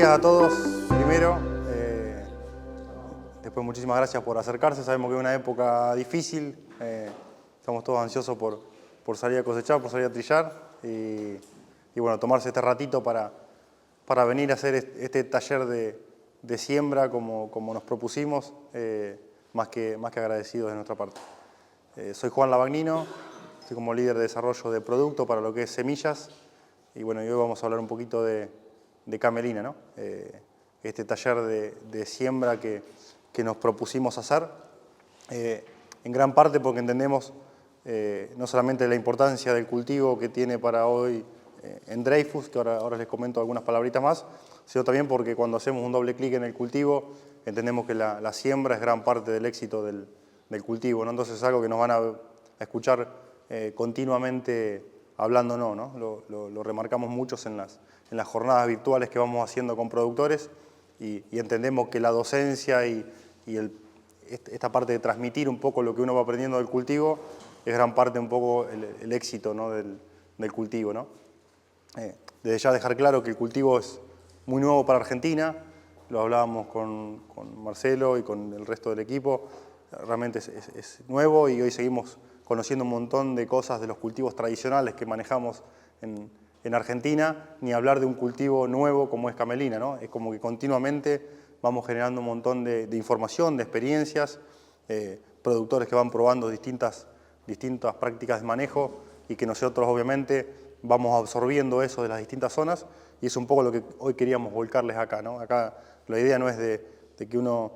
días a todos. Primero, después muchísimas gracias por acercarse. Sabemos que es una época difícil. Estamos todos ansiosos por salir a cosechar, por salir a trillar y bueno, tomarse este ratito para venir a hacer este taller de siembra como nos propusimos, más que agradecidos de nuestra parte. Soy Juan Lavagnino, estoy como líder de desarrollo de producto para lo que es semillas y bueno, hoy vamos a hablar un poquito de camelina, ¿no? Este taller de siembra que nos propusimos hacer, en gran parte porque entendemos no solamente la importancia del cultivo que tiene para hoy en Dreyfus, que ahora les comento algunas palabritas más, sino también porque cuando hacemos un doble clic en el cultivo, entendemos que la siembra es gran parte del éxito del cultivo, ¿no? Entonces es algo que nos van a escuchar continuamente hablándonos, ¿no? Lo remarcamos muchos en las jornadas virtuales que vamos haciendo con productores y entendemos que la docencia y esta parte de transmitir un poco lo que uno va aprendiendo del cultivo es gran parte un poco el éxito, ¿no? del cultivo, ¿no? Desde ya dejar claro que el cultivo es muy nuevo para Argentina, lo hablábamos con Marcelo y con el resto del equipo, realmente es nuevo y hoy seguimos conociendo un montón de cosas de los cultivos tradicionales que manejamos en Argentina, ni hablar de un cultivo nuevo como es camelina, ¿no? Es como que continuamente vamos generando un montón de información, de experiencias, productores que van probando distintas prácticas de manejo y que nosotros obviamente vamos absorbiendo eso de las distintas zonas y es un poco lo que hoy queríamos volcarles acá, ¿no? Acá la idea no es de que uno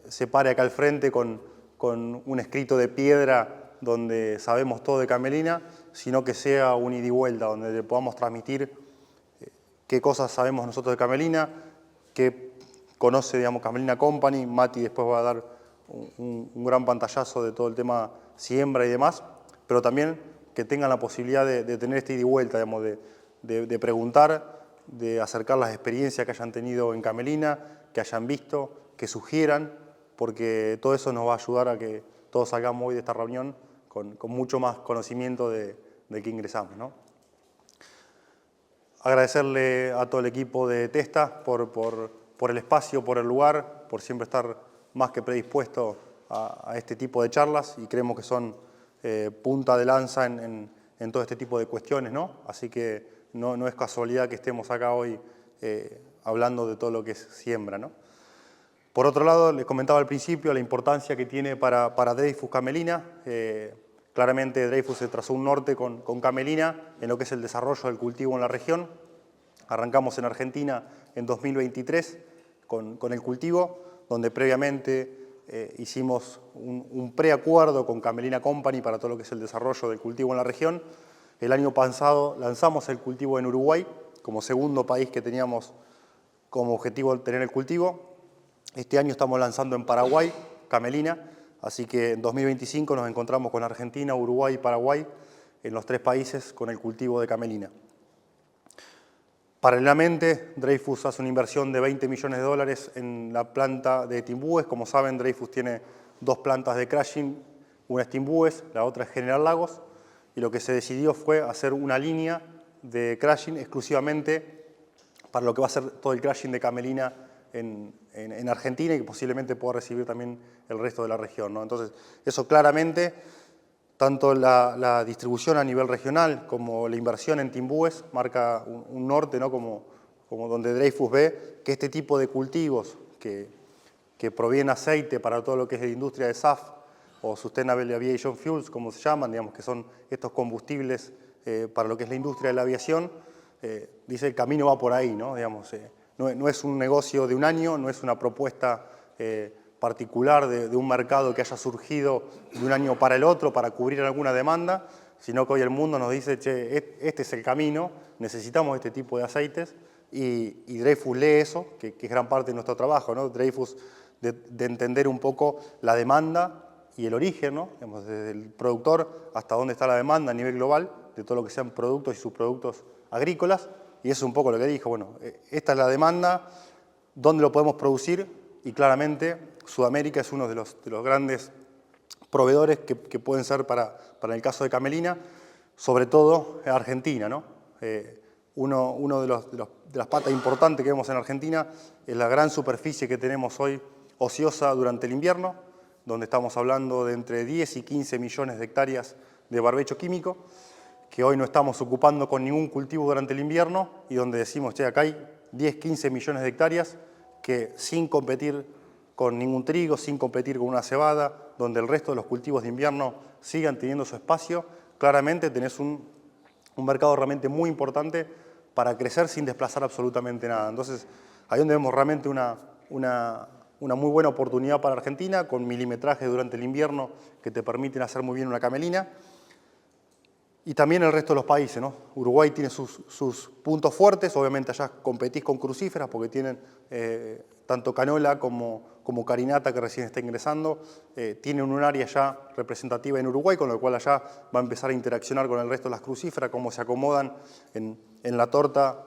se pare acá al frente con un escrito de piedra donde sabemos todo de camelina, sino que sea un ida y vuelta, donde le podamos transmitir qué cosas sabemos nosotros de camelina, qué conoce, digamos, Camelina Company. Mati después va a dar un gran pantallazo de todo el tema siembra y demás, pero también que tengan la posibilidad de tener este ida y vuelta, digamos, de preguntar, de acercar las experiencias que hayan tenido en camelina, que hayan visto, que sugieran, porque todo eso nos va a ayudar a que todos salgamos hoy de esta reunión con mucho más conocimiento de que ingresamos, ¿no? Agradecerle a todo el equipo de Testa por el espacio, por el lugar, por siempre estar más que predispuesto a este tipo de charlas y creemos que son punta de lanza en todo este tipo de cuestiones, ¿no? Así que no es casualidad que estemos acá hoy hablando de todo lo que es siembra, ¿no? Por otro lado, les comentaba al principio la importancia que tiene para Dreyfus camelina. Claramente Dreyfus se trazó un norte con camelina en lo que es el desarrollo del cultivo en la región. Arrancamos en Argentina en 2023 con el cultivo, donde previamente hicimos un preacuerdo con Camelina Company para todo lo que es el desarrollo del cultivo en la región. El año pasado lanzamos el cultivo en Uruguay, como segundo país que teníamos como objetivo tener el cultivo. Este año estamos lanzando en Paraguay, camelina, así que en 2025 nos encontramos con Argentina, Uruguay y Paraguay, en los tres países con el cultivo de camelina. Paralelamente, Dreyfus hace una inversión de $20 millones en la planta de Timbúes. Como saben, Dreyfus tiene dos plantas de crushing, una es Timbúes, la otra es General Lagos, y lo que se decidió fue hacer una línea de crushing exclusivamente para lo que va a ser todo el crushing de camelina en Argentina y que posiblemente pueda recibir también el resto de la región, ¿no? Entonces, eso claramente, tanto la distribución a nivel regional como la inversión en Timbúes marca un norte, ¿no? como donde Dreyfus ve que este tipo de cultivos que provienen aceite para todo lo que es la industria de SAF o Sustainable Aviation Fuels, como se llaman, digamos que son estos combustibles para lo que es la industria de la aviación, dice el camino va por ahí, ¿no? Digamos, no es un negocio de un año, no es una propuesta particular de un mercado que haya surgido de un año para el otro para cubrir alguna demanda, sino que hoy el mundo nos dice, che, este es el camino, necesitamos este tipo de aceites y Dreyfus lee eso, que es gran parte de nuestro trabajo, ¿no? Dreyfus de entender un poco la demanda y el origen, ¿no? Digamos, desde el productor hasta dónde está la demanda a nivel global de todo lo que sean productos y subproductos agrícolas. Y eso es un poco lo que dijo, bueno, esta es la demanda, ¿dónde lo podemos producir? Y claramente Sudamérica es uno de los grandes proveedores que pueden ser para el caso de camelina, sobre todo Argentina, ¿no? Uno de las patas importantes que vemos en Argentina es la gran superficie que tenemos hoy ociosa durante el invierno, donde estamos hablando de entre 10 y 15 millones de hectáreas de barbecho químico, que hoy no estamos ocupando con ningún cultivo durante el invierno y donde decimos, che, acá hay 10, 15 millones de hectáreas que sin competir con ningún trigo, sin competir con una cebada, donde el resto de los cultivos de invierno sigan teniendo su espacio, claramente tenés un mercado realmente muy importante para crecer sin desplazar absolutamente nada. Entonces, ahí donde vemos realmente una muy buena oportunidad para Argentina, con milimetraje durante el invierno que te permiten hacer muy bien una camelina. Y también el resto de los países, ¿no? Uruguay tiene sus puntos fuertes, obviamente allá competís con crucíferas porque tienen tanto canola como carinata que recién está ingresando. Tienen un área ya representativa en Uruguay, con lo cual allá va a empezar a interaccionar con el resto de las crucíferas, cómo se acomodan en la torta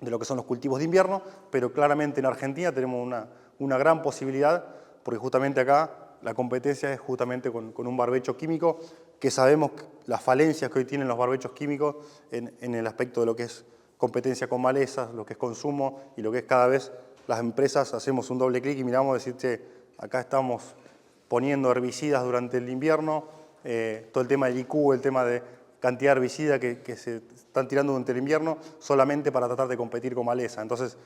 de lo que son los cultivos de invierno, pero claramente en Argentina tenemos una gran posibilidad, porque justamente acá la competencia es justamente con un barbecho químico, que sabemos las falencias que hoy tienen los barbechos químicos en el aspecto de lo que es competencia con malezas, lo que es consumo y lo que es cada vez las empresas hacemos un doble clic y miramos decir, che, acá estamos poniendo herbicidas durante el invierno, todo el tema del IQ, el tema de cantidad de herbicida que se están tirando durante el invierno solamente para tratar de competir con maleza. Entonces,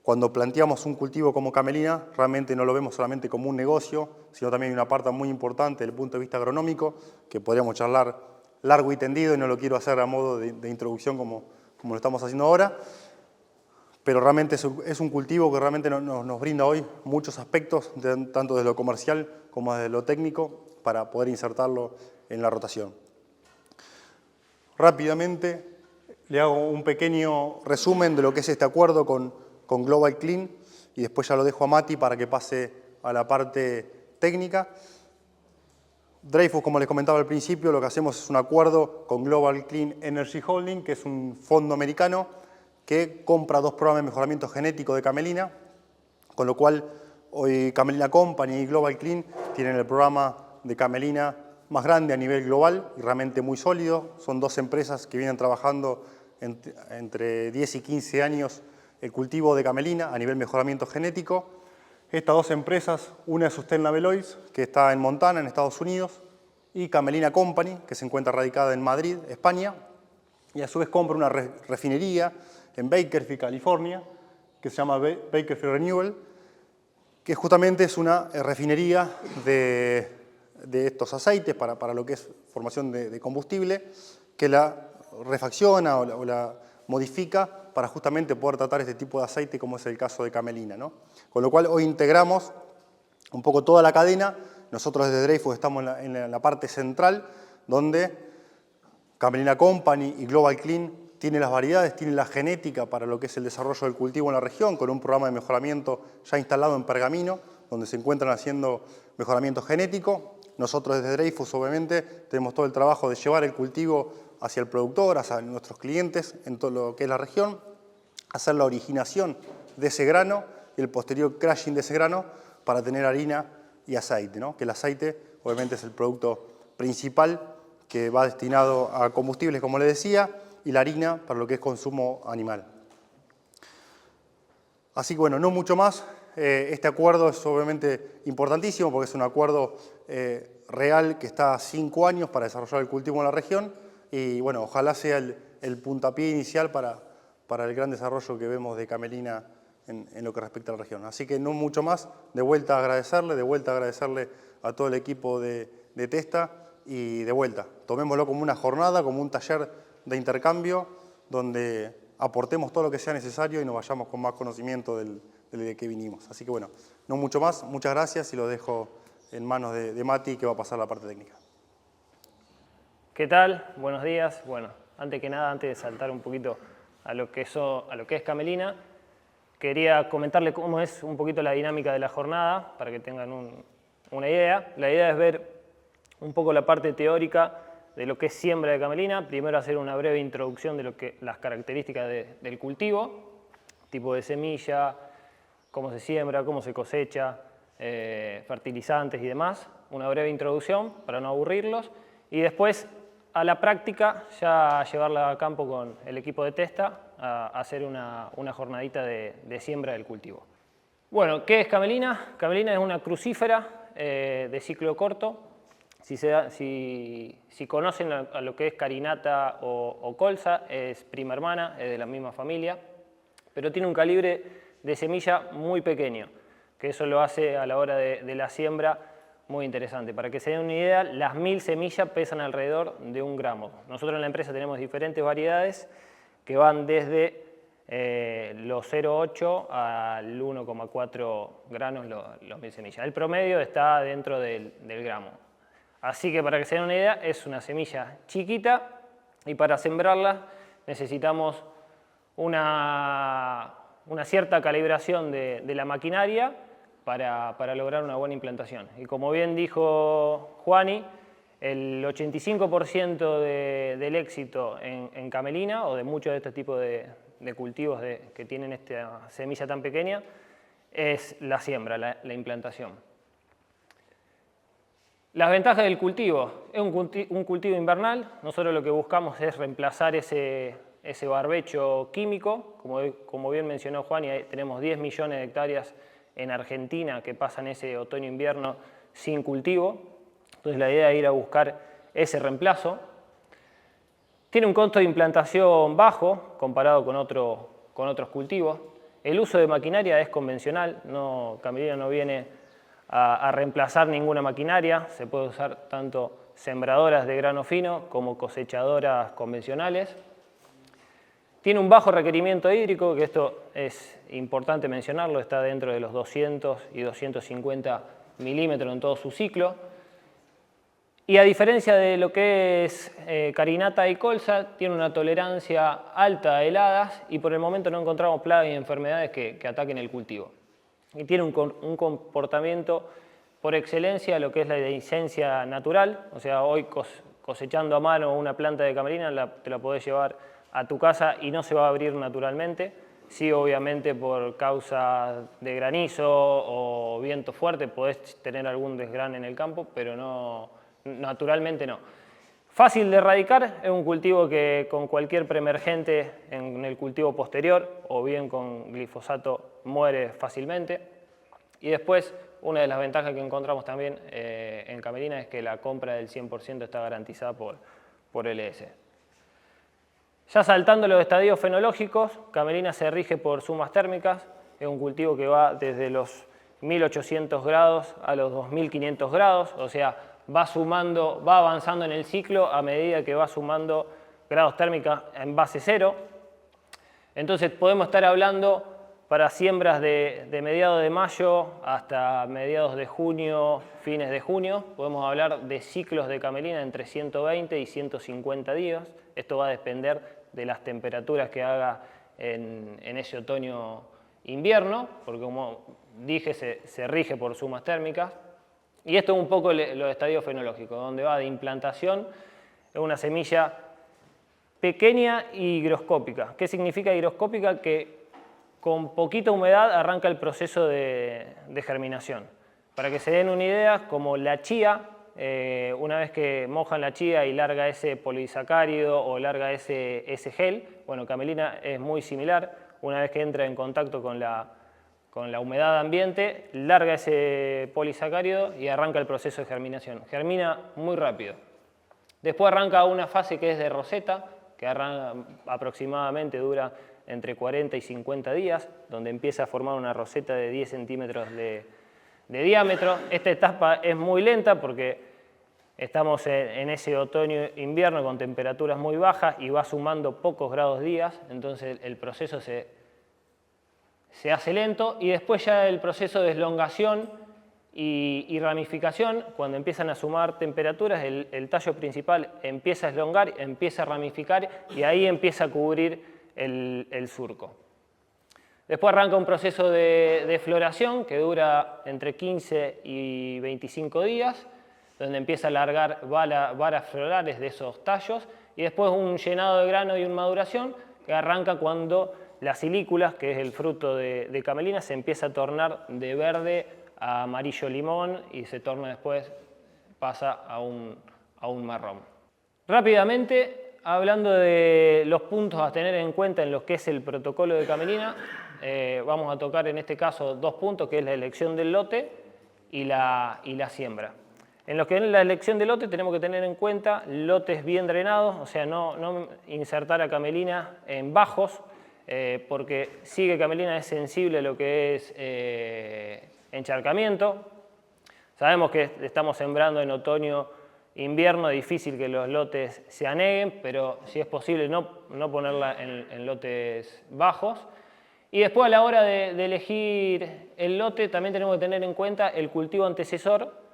cuando planteamos un cultivo como camelina, realmente no lo vemos solamente como un negocio, sino también hay una parte muy importante desde el punto de vista agronómico, que podríamos charlar largo y tendido, y no lo quiero hacer a modo de introducción como lo estamos haciendo ahora, pero realmente es un cultivo que realmente nos brinda hoy muchos aspectos, tanto desde lo comercial como desde lo técnico, para poder insertarlo en la rotación. Rápidamente le hago un pequeño resumen de lo que es este acuerdo con Global Clean y después ya lo dejo a Mati para que pase a la parte técnica. Dreyfus, como les comentaba al principio, lo que hacemos es un acuerdo con Global Clean Energy Holding, que es un fondo americano que compra 2 programas de mejoramiento genético de camelina, con lo cual hoy Camelina Company y Global Clean tienen el programa de camelina más grande a nivel global y realmente muy sólido. Son 2 empresas que vienen trabajando entre 10 y 15 años el cultivo de camelina a nivel mejoramiento genético. Estas 2 empresas, una es Sustainable Oils, que está en Montana, en Estados Unidos, y Camelina Company, que se encuentra radicada en Madrid, España, y a su vez compra una refinería en Bakersfield, California, que se llama Bakersfield Renewal, que justamente es una refinería de estos aceites para lo que es formación de combustible, que la refacciona o la modifica para justamente poder tratar este tipo de aceite, como es el caso de camelina, ¿no? Con lo cual hoy integramos un poco toda la cadena. Nosotros desde Dreyfus estamos en la parte central, donde Camelina Company y Global Clean tienen las variedades, tienen la genética para lo que es el desarrollo del cultivo en la región, con un programa de mejoramiento ya instalado en Pergamino, donde se encuentran haciendo mejoramiento genético. Nosotros desde Dreyfus, obviamente, tenemos todo el trabajo de llevar el cultivo hacia el productor, hacia nuestros clientes en todo lo que es la región, hacer la originación de ese grano y el posterior crushing de ese grano para tener harina y aceite, ¿no? Que el aceite, obviamente, es el producto principal que va destinado a combustibles, como les decía, y la harina para lo que es consumo animal. Así que bueno, no mucho más. Este acuerdo es obviamente importantísimo porque es un acuerdo real que está a 5 años para desarrollar el cultivo en la región y bueno, ojalá sea el puntapié inicial para el gran desarrollo que vemos de camelina en lo que respecta a la región. Así que no mucho más, de vuelta a agradecerle a todo el equipo de Testa y de vuelta, tomémoslo como una jornada, como un taller de intercambio donde aportemos todo lo que sea necesario y nos vayamos con más conocimiento del que vinimos. Así que bueno, no mucho más, muchas gracias y lo dejo en manos de Mati, que va a pasar la parte técnica. ¿Qué tal? Buenos días. Bueno, antes que nada, antes de saltar un poquito a lo que es Camelina, quería comentarle cómo es un poquito la dinámica de la jornada, para que tengan una idea. La idea es ver un poco la parte teórica de lo que es siembra de camelina. Primero hacer una breve introducción de las características del cultivo, tipo de semilla, cómo se siembra, cómo se cosecha, fertilizantes y demás. Una breve introducción para no aburrirlos. Y después a la práctica, ya llevarla a campo con el equipo de Testa a hacer una jornadita de siembra del cultivo. Bueno, ¿qué es camelina? Camelina es una crucífera de ciclo corto. Si conocen a lo que es carinata o colza, es prima hermana, es de la misma familia, pero tiene un calibre de semilla muy pequeño, que eso lo hace a la hora de la siembra muy interesante. Para que se den una idea, las 1000 semillas pesan alrededor de 1 gramo. Nosotros en la empresa tenemos diferentes variedades que van desde los 0,8 al 1,4 granos los 1000 semillas. El promedio está dentro del gramo. Así que para que se den una idea, es una semilla chiquita y para sembrarla necesitamos una cierta calibración de la maquinaria para lograr una buena implantación. Y como bien dijo Juani, el 85% del éxito en camelina o de muchos de estos tipos de cultivos que tienen esta semilla tan pequeña es la siembra, la implantación. Las ventajas del cultivo. Es un cultivo invernal. Nosotros lo que buscamos es reemplazar ese barbecho químico. Como bien mencionó Juani, tenemos 10 millones de hectáreas en Argentina que pasan ese otoño-invierno sin cultivo. Entonces la idea es ir a buscar ese reemplazo. Tiene un costo de implantación bajo comparado con otros cultivos. El uso de maquinaria es convencional. Camelina no viene a reemplazar ninguna maquinaria. Se puede usar tanto sembradoras de grano fino como cosechadoras convencionales. Tiene un bajo requerimiento hídrico, que esto es importante mencionarlo, está dentro de los 200 y 250 milímetros en todo su ciclo. Y a diferencia de lo que es carinata y colza, tiene una tolerancia alta a heladas y por el momento no encontramos plagas y enfermedades que ataquen el cultivo. Y tiene un comportamiento por excelencia de lo que es la dehiscencia natural, o sea, hoy cosechando a mano una planta de camelina te la podés llevar a tu casa y no se va a abrir naturalmente. Sí, obviamente por causa de granizo o viento fuerte podés tener algún desgrane en el campo, pero no, naturalmente no. Fácil de erradicar, es un cultivo que con cualquier preemergente en el cultivo posterior o bien con glifosato muere fácilmente. Y después, una de las ventajas que encontramos también en camelina es que la compra del 100% está garantizada por LS. Ya saltando los estadios fenológicos, camelina se rige por sumas térmicas, es un cultivo que va desde los 1800 grados a los 2500 grados, o sea, va avanzando en el ciclo a medida que va sumando grados térmicos en base cero. Entonces podemos estar hablando para siembras de mediados de mayo hasta mediados de junio, fines de junio, podemos hablar de ciclos de camelina entre 120 y 150 días. Esto va a depender de las temperaturas que haga en ese otoño-invierno, porque como dije, se rige por sumas térmicas. Y esto es un poco los estadios fenológicos, donde va de implantación, es una semilla pequeña y higroscópica. ¿Qué significa higroscópica? Que con poquita humedad arranca el proceso de germinación. Para que se den una idea, como la chía, una vez que mojan la chía y larga ese polisacárido o larga ese gel, bueno, camelina es muy similar. Una vez que entra en contacto con la humedad ambiente, larga ese polisacárido y arranca el proceso de germinación. Germina muy rápido. Después arranca una fase que es de roseta, que aproximadamente dura entre 40 y 50 días, donde empieza a formar una roseta de 10 centímetros de diámetro. Esta etapa es muy lenta porque estamos en ese otoño-invierno con temperaturas muy bajas y va sumando pocos grados días, entonces el proceso se hace lento y después ya el proceso de elongación y ramificación, cuando empiezan a sumar temperaturas, el tallo principal empieza a elongar, empieza a ramificar y ahí empieza a cubrir el surco. Después arranca un proceso de floración que dura entre 15 y 25 días, donde empieza a largar varas florales de esos tallos y después un llenado de grano y una maduración que arranca cuando las silículas, que es el fruto de camelina, se empieza a tornar de verde a amarillo limón y se torna después, pasa a un marrón. Rápidamente, hablando de los puntos a tener en cuenta en lo que es el protocolo de camelina, vamos a tocar en este caso 2 puntos, que es la elección del lote y la siembra. En lo que es la elección del lote tenemos que tener en cuenta lotes bien drenados, o sea, no insertar a camelina en bajos, porque sí que camelina es sensible a lo que es encharcamiento. Sabemos que estamos sembrando en otoño, invierno, difícil que los lotes se aneguen, pero si es posible no ponerla en lotes bajos. Y después a la hora de elegir el lote también tenemos que tener en cuenta el cultivo antecesor,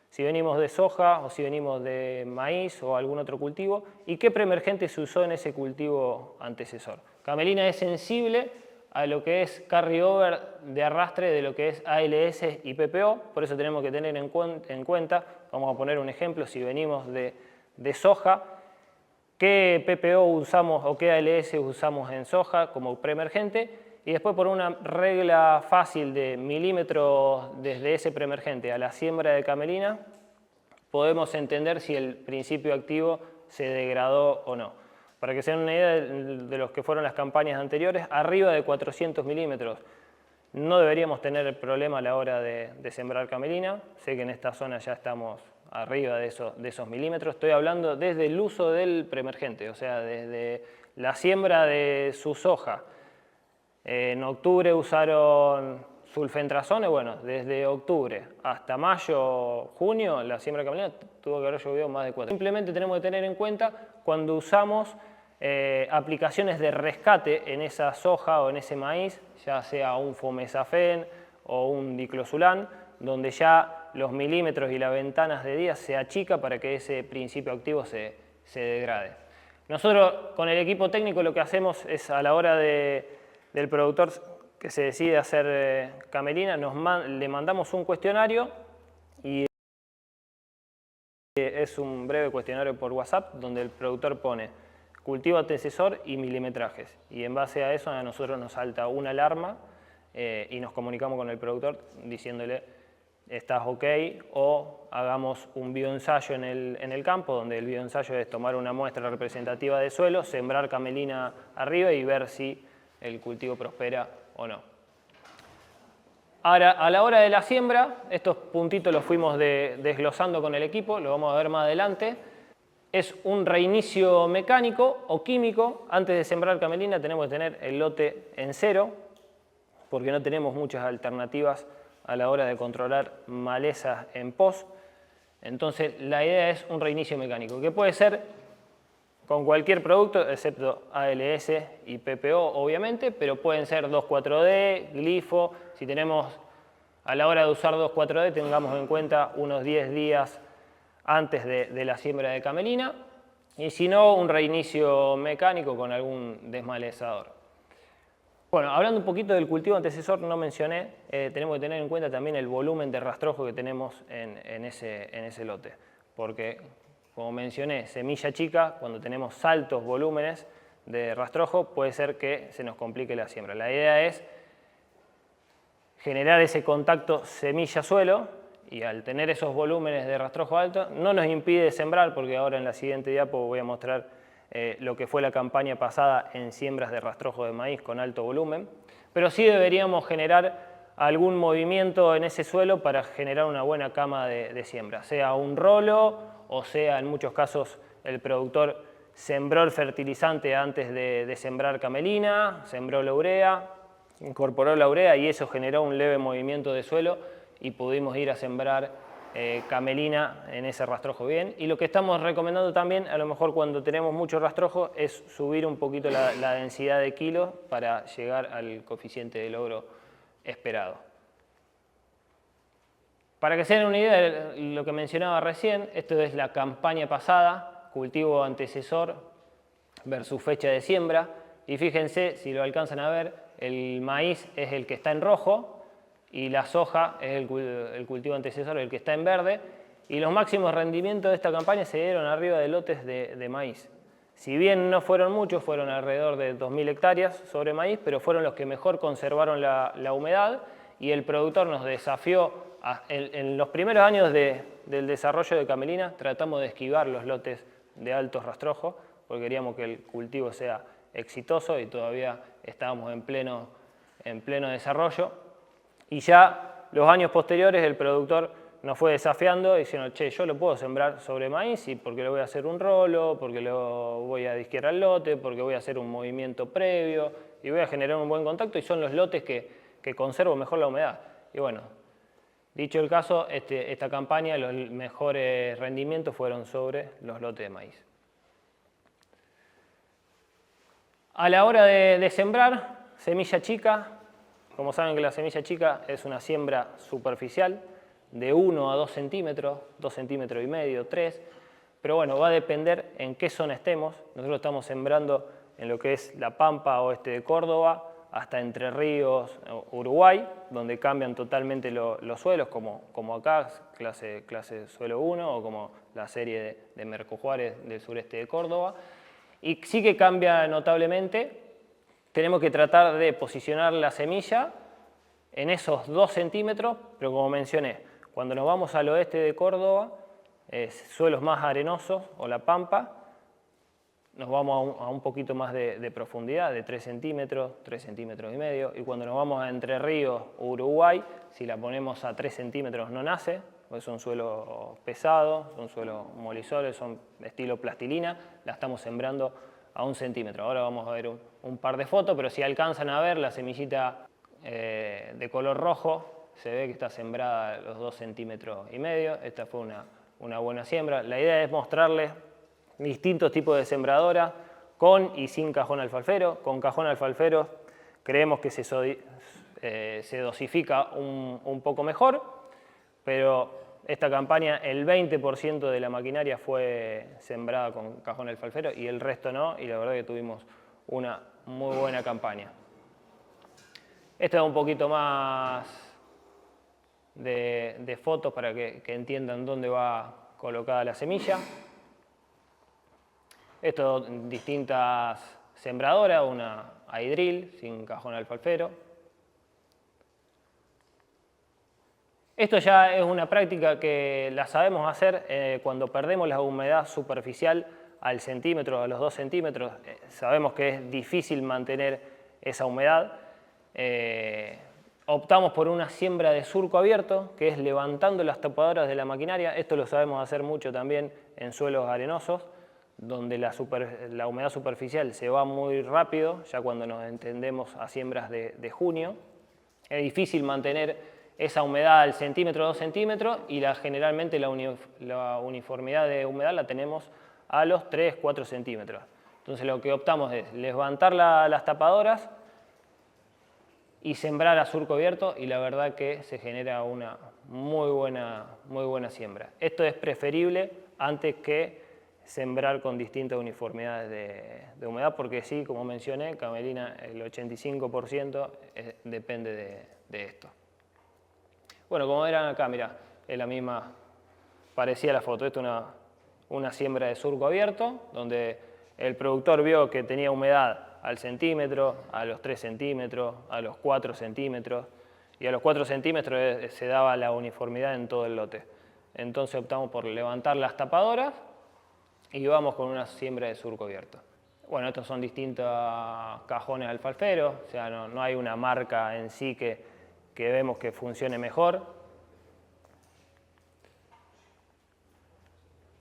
si venimos de soja o si venimos de maíz o algún otro cultivo, y qué preemergente se usó en ese cultivo antecesor. Camelina es sensible a lo que es carryover de arrastre de lo que es ALS y PPO, por eso tenemos que tener en cuenta, vamos a poner un ejemplo, si venimos de soja, qué PPO usamos o qué ALS usamos en soja como preemergente, y después por una regla fácil de milímetros desde ese preemergente a la siembra de camelina, podemos entender si el principio activo se degradó o no. Para que se den una idea de los que fueron las campañas anteriores, arriba de 400 milímetros no deberíamos tener problema a la hora de sembrar camelina. Sé que en esta zona ya estamos arriba de esos milímetros. Estoy hablando desde el uso del preemergente, o sea, desde la siembra de su soja. En octubre usaron sulfentrazone, bueno, desde octubre hasta mayo, junio, la siembra de camelina tuvo que haber llovido más de 4. Simplemente tenemos que tener en cuenta cuando usamos aplicaciones de rescate en esa soja o en ese maíz, ya sea un fomesafen o un diclosulán, donde ya los milímetros y las ventanas de día se achica para que ese principio activo se degrade. Nosotros con el equipo técnico lo que hacemos es a la hora del productor que se decide hacer camelina, le mandamos un cuestionario y es un breve cuestionario por WhatsApp donde el productor pone cultivo antecesor y milimetrajes. Y en base a eso a nosotros nos salta una alarma y nos comunicamos con el productor diciéndole estás ok, o hagamos un bioensayo en el campo, donde el bioensayo es tomar una muestra representativa de suelo, sembrar camelina arriba y ver si el cultivo prospera o no. Ahora, a la hora de la siembra, estos puntitos los fuimos desglosando con el equipo, lo vamos a ver más adelante. Es un reinicio mecánico o químico. Antes de sembrar camelina tenemos que tener el lote en cero, porque no tenemos muchas alternativas a la hora de controlar malezas en pos. Entonces la idea es un reinicio mecánico, que puede ser con cualquier producto, excepto ALS y PPO, obviamente, pero pueden ser 2,4-D, glifo. Si tenemos, a la hora de usar 2,4-D, tengamos en cuenta unos 10 días antes de la siembra de camelina, y si no, un reinicio mecánico con algún desmalezador. Bueno, hablando un poquito del cultivo antecesor, no mencioné, tenemos que tener en cuenta también el volumen de rastrojo que tenemos en ese lote, porque como mencioné, semilla chica, cuando tenemos altos volúmenes de rastrojo, puede ser que se nos complique la siembra. La idea es generar ese contacto semilla-suelo y al tener esos volúmenes de rastrojo altos, no nos impide sembrar, porque ahora en la siguiente diapo voy a mostrar lo que fue la campaña pasada en siembras de rastrojo de maíz con alto volumen, pero sí deberíamos generar algún movimiento en ese suelo para generar una buena cama de siembra, sea un rolo o sea en muchos casos el productor sembró el fertilizante antes de sembrar camelina, sembró la urea, incorporó la urea y eso generó un leve movimiento de suelo y pudimos ir a sembrar camelina en ese rastrojo bien. Y lo que estamos recomendando también, a lo mejor cuando tenemos mucho rastrojo, es subir un poquito la densidad de kilos para llegar al coeficiente de logro esperado. Para que se den una idea de lo que mencionaba recién, esto es la campaña pasada, cultivo antecesor versus fecha de siembra, y fíjense, si lo alcanzan a ver, el maíz es el que está en rojo y la soja es el cultivo antecesor, el que está en verde, y los máximos rendimientos de esta campaña se dieron arriba de lotes de maíz. Si bien no fueron muchos, fueron alrededor de 2.000 hectáreas sobre maíz, pero fueron los que mejor conservaron la humedad, y el productor nos desafió. En los primeros años del desarrollo de camelina tratamos de esquivar los lotes de altos rastrojos, porque queríamos que el cultivo sea exitoso y todavía estábamos en pleno desarrollo. Y ya los años posteriores el productor nos fue desafiando diciendo, che, yo lo puedo sembrar sobre maíz y porque le voy a hacer un rolo, porque lo voy a disquear al lote, porque voy a hacer un movimiento previo y voy a generar un buen contacto y son los lotes que conservo mejor la humedad. Y bueno, dicho el caso, esta campaña los mejores rendimientos fueron sobre los lotes de maíz. A la hora de sembrar, semilla chica, como saben que la semilla chica es una siembra superficial de 1 a 2 centímetros, 2 centímetros y medio, 3, pero bueno, va a depender en qué zona estemos. Nosotros estamos sembrando en lo que es la Pampa oeste de Córdoba, hasta Entre Ríos, Uruguay, donde cambian totalmente los suelos, como acá, clase suelo 1, o como la serie de Merco Juárez del sureste de Córdoba. Y sí que cambia notablemente. Tenemos que tratar de posicionar la semilla en esos 2 centímetros, pero como mencioné, cuando nos vamos al oeste de Córdoba, suelos más arenosos o la Pampa, nos vamos a un poquito más de profundidad, de 3 centímetros y medio, y cuando nos vamos a Entre Ríos o Uruguay, si la ponemos a 3 centímetros no nace, porque son suelos pesados, son suelos molisoles, son estilo plastilina, la estamos sembrando a 1 centímetro. Ahora vamos a ver un par de fotos, pero si alcanzan a ver la semillita de color rojo, se ve que está sembrada a los 2 centímetros y medio. Esta fue una buena siembra. La idea es mostrarles distintos tipos de sembradoras con y sin cajón alfalfero. Con cajón alfalfero creemos que se dosifica un poco mejor, pero esta campaña el 20% de la maquinaria fue sembrada con cajón alfalfero y el resto no, y la verdad que tuvimos una muy buena campaña. Esto es un poquito más de fotos para que entiendan dónde va colocada la semilla. Esto distintas sembradoras, una Aidril sin cajón alfalfero. Esto ya es una práctica que la sabemos hacer cuando perdemos la humedad superficial al centímetro, a los 2 centímetros. Sabemos que es difícil mantener esa humedad. Optamos por una siembra de surco abierto, que es levantando las tapadoras de la maquinaria. Esto lo sabemos hacer mucho también en suelos arenosos, donde la humedad superficial se va muy rápido, ya cuando nos entendemos a siembras de junio. Es difícil mantener esa humedad al centímetro, 2 centímetros, y generalmente la uniformidad de humedad la tenemos a los 3, 4 centímetros. Entonces lo que optamos es levantar las tapadoras y sembrar a surco abierto, y la verdad que se genera una muy buena siembra. Esto es preferible antes que sembrar con distintas uniformidades de humedad, porque sí, como mencioné, Camelina, el 85% depende de esto. Bueno, como verán acá, mirá, es la misma, parecía la foto. Esto es una siembra de surco abierto, donde el productor vio que tenía humedad al centímetro, a los 3 centímetros, a los 4 centímetros, y a los 4 centímetros se daba la uniformidad en todo el lote. Entonces optamos por levantar las tapadoras y vamos con una siembra de surco abierto. Bueno, estos son distintos cajones alfalferos, o sea, no hay una marca en sí que vemos que funcione mejor.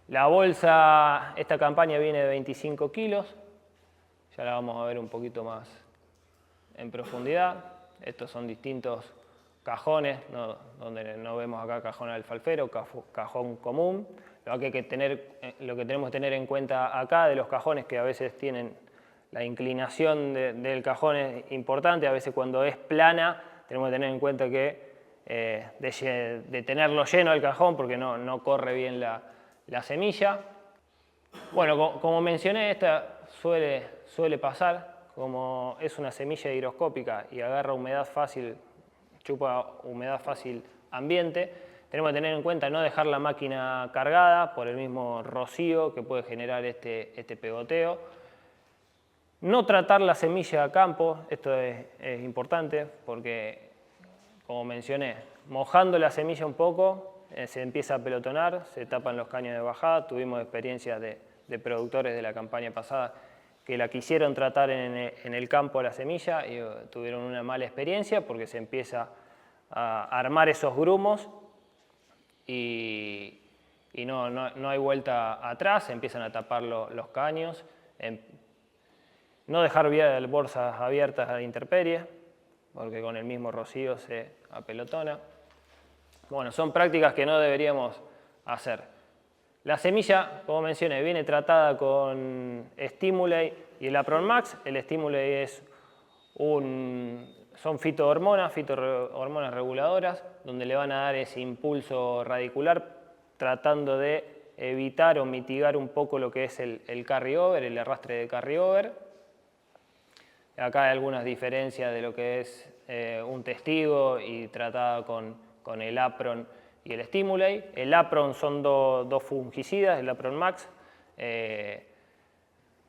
La bolsa, esta campaña viene de 25 kilos, ya la vamos a ver un poquito más en profundidad. Estos son distintos cajones, donde no vemos acá cajón alfalfero, cajón común. Lo que tenemos que tener en cuenta acá de los cajones, que a veces tienen la inclinación del cajón es importante, a veces cuando es plana tenemos que tener en cuenta que de tenerlo lleno el cajón, porque no corre bien la semilla. Bueno, como mencioné, esta suele pasar, como es una semilla higroscópica y agarra humedad fácil, chupa humedad fácil ambiente, tenemos que tener en cuenta no dejar la máquina cargada por el mismo rocío que puede generar este pegoteo. No tratar la semilla a campo, esto es importante porque, como mencioné, mojando la semilla un poco se empieza a pelotonar, se tapan los caños de bajada. Tuvimos experiencias de de productores de la campaña pasada que la quisieron tratar en el campo a la semilla y tuvieron una mala experiencia porque se empieza a armar esos grumos y no hay vuelta atrás, se empiezan a tapar los caños, no dejar bolsas abiertas a la intemperie, porque con el mismo rocío se apelotona. Bueno, son prácticas que no deberíamos hacer. La semilla, como mencioné, viene tratada con Stimulate y el Apron Max. El Stimulate son fitohormonas reguladoras, donde le van a dar ese impulso radicular, tratando de evitar o mitigar un poco lo que es el carryover, el arrastre de carryover. Acá hay algunas diferencias de lo que es un testigo y tratada con el Apron y el Stimulate. El Apron son dos fungicidas, el Apron Max,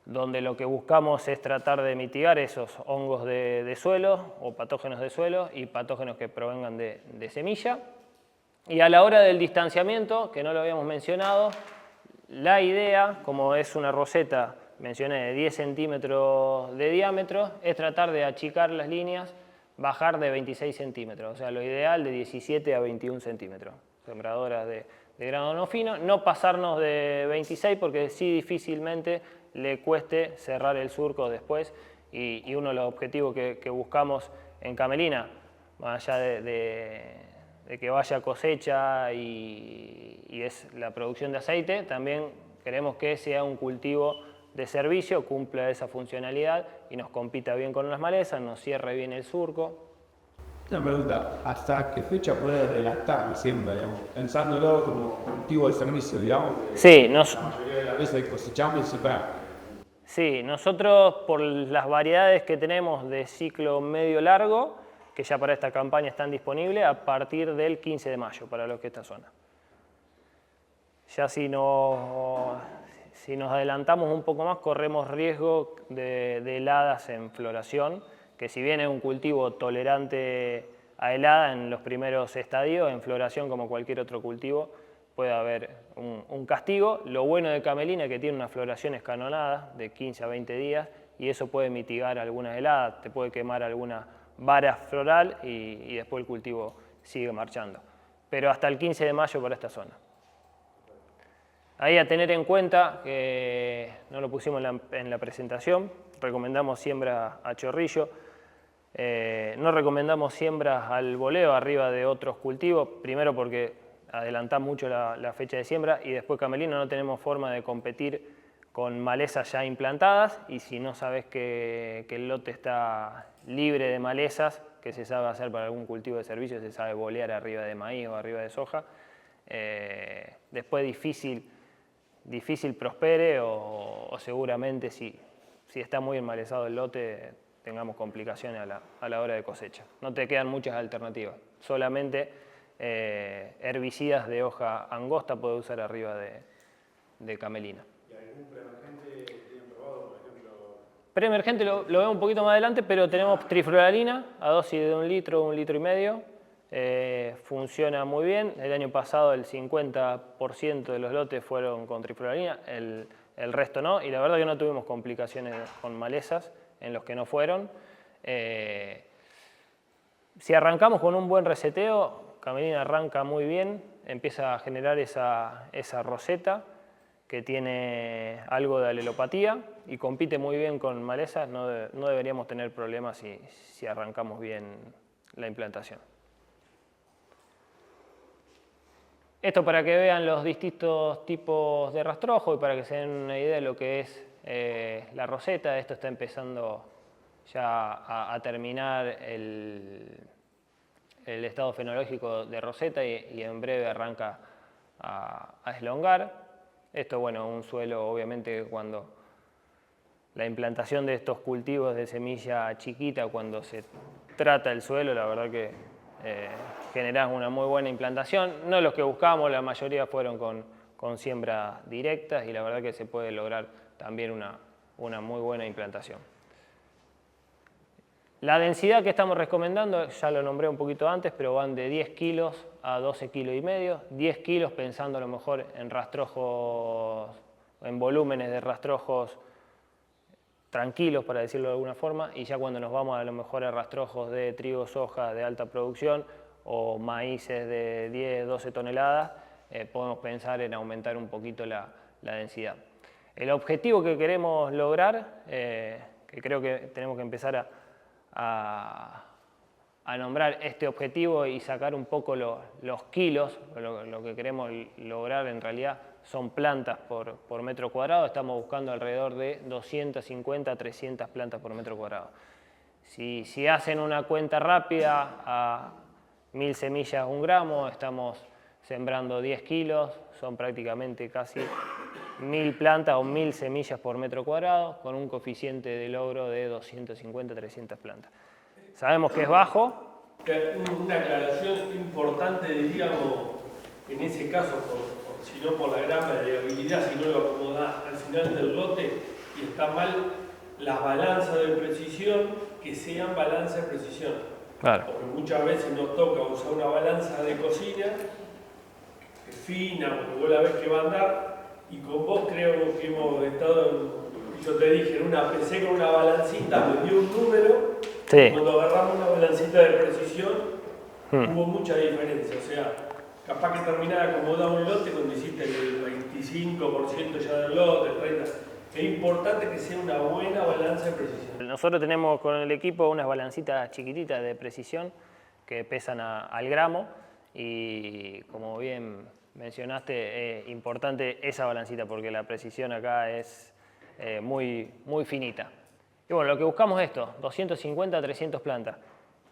donde lo que buscamos es tratar de mitigar esos hongos de suelo o patógenos de suelo y patógenos que provengan de semilla. Y a la hora del distanciamiento, que no lo habíamos mencionado, la idea, como es una roseta, mencioné, de 10 centímetros de diámetro, es tratar de achicar las líneas, bajar de 26 centímetros, o sea, lo ideal de 17 a 21 centímetros. Sembradoras de grano no fino, no pasarnos de 26 porque sí difícilmente le cueste cerrar el surco después y uno de los objetivos que buscamos en camelina, más allá de que vaya cosecha y es la producción de aceite, también queremos que sea un cultivo de servicio, cumpla esa funcionalidad y nos compita bien con las malezas, nos cierre bien el surco. Una pregunta, ¿hasta qué fecha puede adelantar la siembra, digamos? Pensándolo como cultivo de servicio, digamos. Sí, la mayoría de las veces cosechamos y sembramos. Sí, nosotros por las variedades que tenemos de ciclo medio largo, que ya para esta campaña están disponibles, a partir del 15 de mayo para los que esta zona. Ya si nos adelantamos un poco más, corremos riesgo de heladas en floración, que si bien es un cultivo tolerante a helada en los primeros estadios, en floración como cualquier otro cultivo puede haber un castigo. Lo bueno de camelina es que tiene una floración escalonada de 15 a 20 días y eso puede mitigar algunas heladas, te puede quemar alguna vara floral y después el cultivo sigue marchando. Pero hasta el 15 de mayo para esta zona. Ahí a tener en cuenta, que no lo pusimos en la presentación, recomendamos siembra a chorrillo, no recomendamos siembras al voleo arriba de otros cultivos, primero porque adelanta mucho la fecha de siembra y después camelina no tenemos forma de competir con malezas ya implantadas y si no sabes que el lote está libre de malezas, que se sabe hacer para algún cultivo de servicio, se sabe bolear arriba de maíz o arriba de soja, después difícil prospere o seguramente si está muy enmalezado el lote tengamos complicaciones a la hora de cosecha. No te quedan muchas alternativas, solamente herbicidas de hoja angosta puede usar arriba de camelina. ¿Y algún preemergente tienen probado, por ejemplo? Preemergente lo vemos un poquito más adelante, pero tenemos trifluoralina a dosis de 1 litro, 1,5 litros. Funciona muy bien. El año pasado el 50% de los lotes fueron con trifluoralina, el resto no, y la verdad que no tuvimos complicaciones con malezas en los que no fueron. Si arrancamos con un buen reseteo, camelina arranca muy bien, empieza a generar esa roseta que tiene algo de alelopatía y compite muy bien con malezas, no deberíamos tener problemas si arrancamos bien la implantación. Esto para que vean los distintos tipos de rastrojo y para que se den una idea de lo que es la roseta. Esto está empezando ya a terminar el estado fenológico de roseta y en breve arranca a eslongar. Esto, bueno, un suelo obviamente cuando la implantación de estos cultivos de semilla chiquita, cuando se trata el suelo, la verdad que generás una muy buena implantación. No los que buscamos, la mayoría fueron con siembras directas y la verdad que se puede lograr también una muy buena implantación. La densidad que estamos recomendando, ya lo nombré un poquito antes, pero van de 10 kilos a 12,5 kilos. 10 kilos pensando a lo mejor en rastrojos en volúmenes de rastrojos tranquilos, para decirlo de alguna forma, y ya cuando nos vamos a lo mejor a rastrojos de trigo, soja de alta producción o maíces de 10, 12 toneladas, podemos pensar en aumentar un poquito la densidad. El objetivo que queremos lograr, que creo que tenemos que empezar a nombrar este objetivo y sacar un poco los kilos, lo que queremos lograr en realidad son plantas por metro cuadrado. Estamos buscando alrededor de 250 a 300 plantas por metro cuadrado. Si hacen una cuenta rápida a 1000 semillas 1 gramo, estamos sembrando 10 kilos, son prácticamente casi 1000 plantas o 1000 semillas por metro cuadrado, con un coeficiente de logro de 250 a 300 plantas. Sabemos que es bajo. Una aclaración importante, diríamos, en ese caso, si no por la gran variabilidad, si no lo acomodás al final del lote y está mal las balanzas de precisión, que sean balanzas de precisión. Claro. Porque muchas veces nos toca usar una balanza de cocina, que es fina, porque vos la ves que va a andar, y con vos creo que hemos estado, yo te dije, en una PC con una balancita, me dio un número, Sí. Cuando agarramos una balancita de precisión, hubo mucha diferencia, o sea, capaz que terminaba de acomodar un lote cuando hiciste el 25% ya del lote, el 30%. Es importante que sea una buena balanza de precisión. Nosotros tenemos con el equipo unas balancitas chiquititas de precisión que pesan al gramo y como bien mencionaste, es importante esa balancita porque la precisión acá es muy finita. Y bueno, lo que buscamos es esto, 250 a 300 plantas.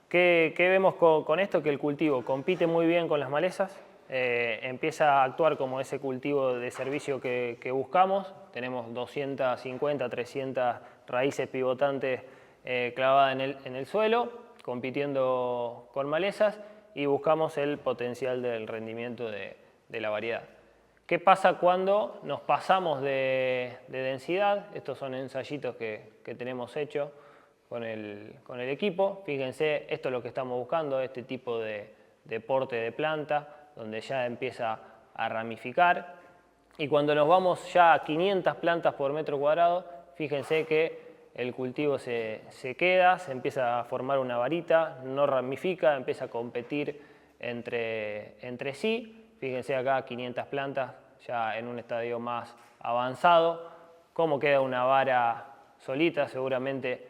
¿Qué vemos con esto? Que el cultivo compite muy bien con las malezas, empieza a actuar como ese cultivo de servicio que buscamos. Tenemos 250, 300 raíces pivotantes clavadas en el suelo, compitiendo con malezas y buscamos el potencial del rendimiento de la variedad. ¿Qué pasa cuando nos pasamos de densidad? Estos son ensayitos que tenemos hechos con el equipo. Fíjense, esto es lo que estamos buscando, este tipo de porte de planta, donde ya empieza a ramificar. Y cuando nos vamos ya a 500 plantas por metro cuadrado, fíjense que el cultivo se queda, se empieza a formar una varita, no ramifica, empieza a competir entre sí. Fíjense acá 500 plantas ya en un estadio más avanzado. Cómo queda una vara solita, seguramente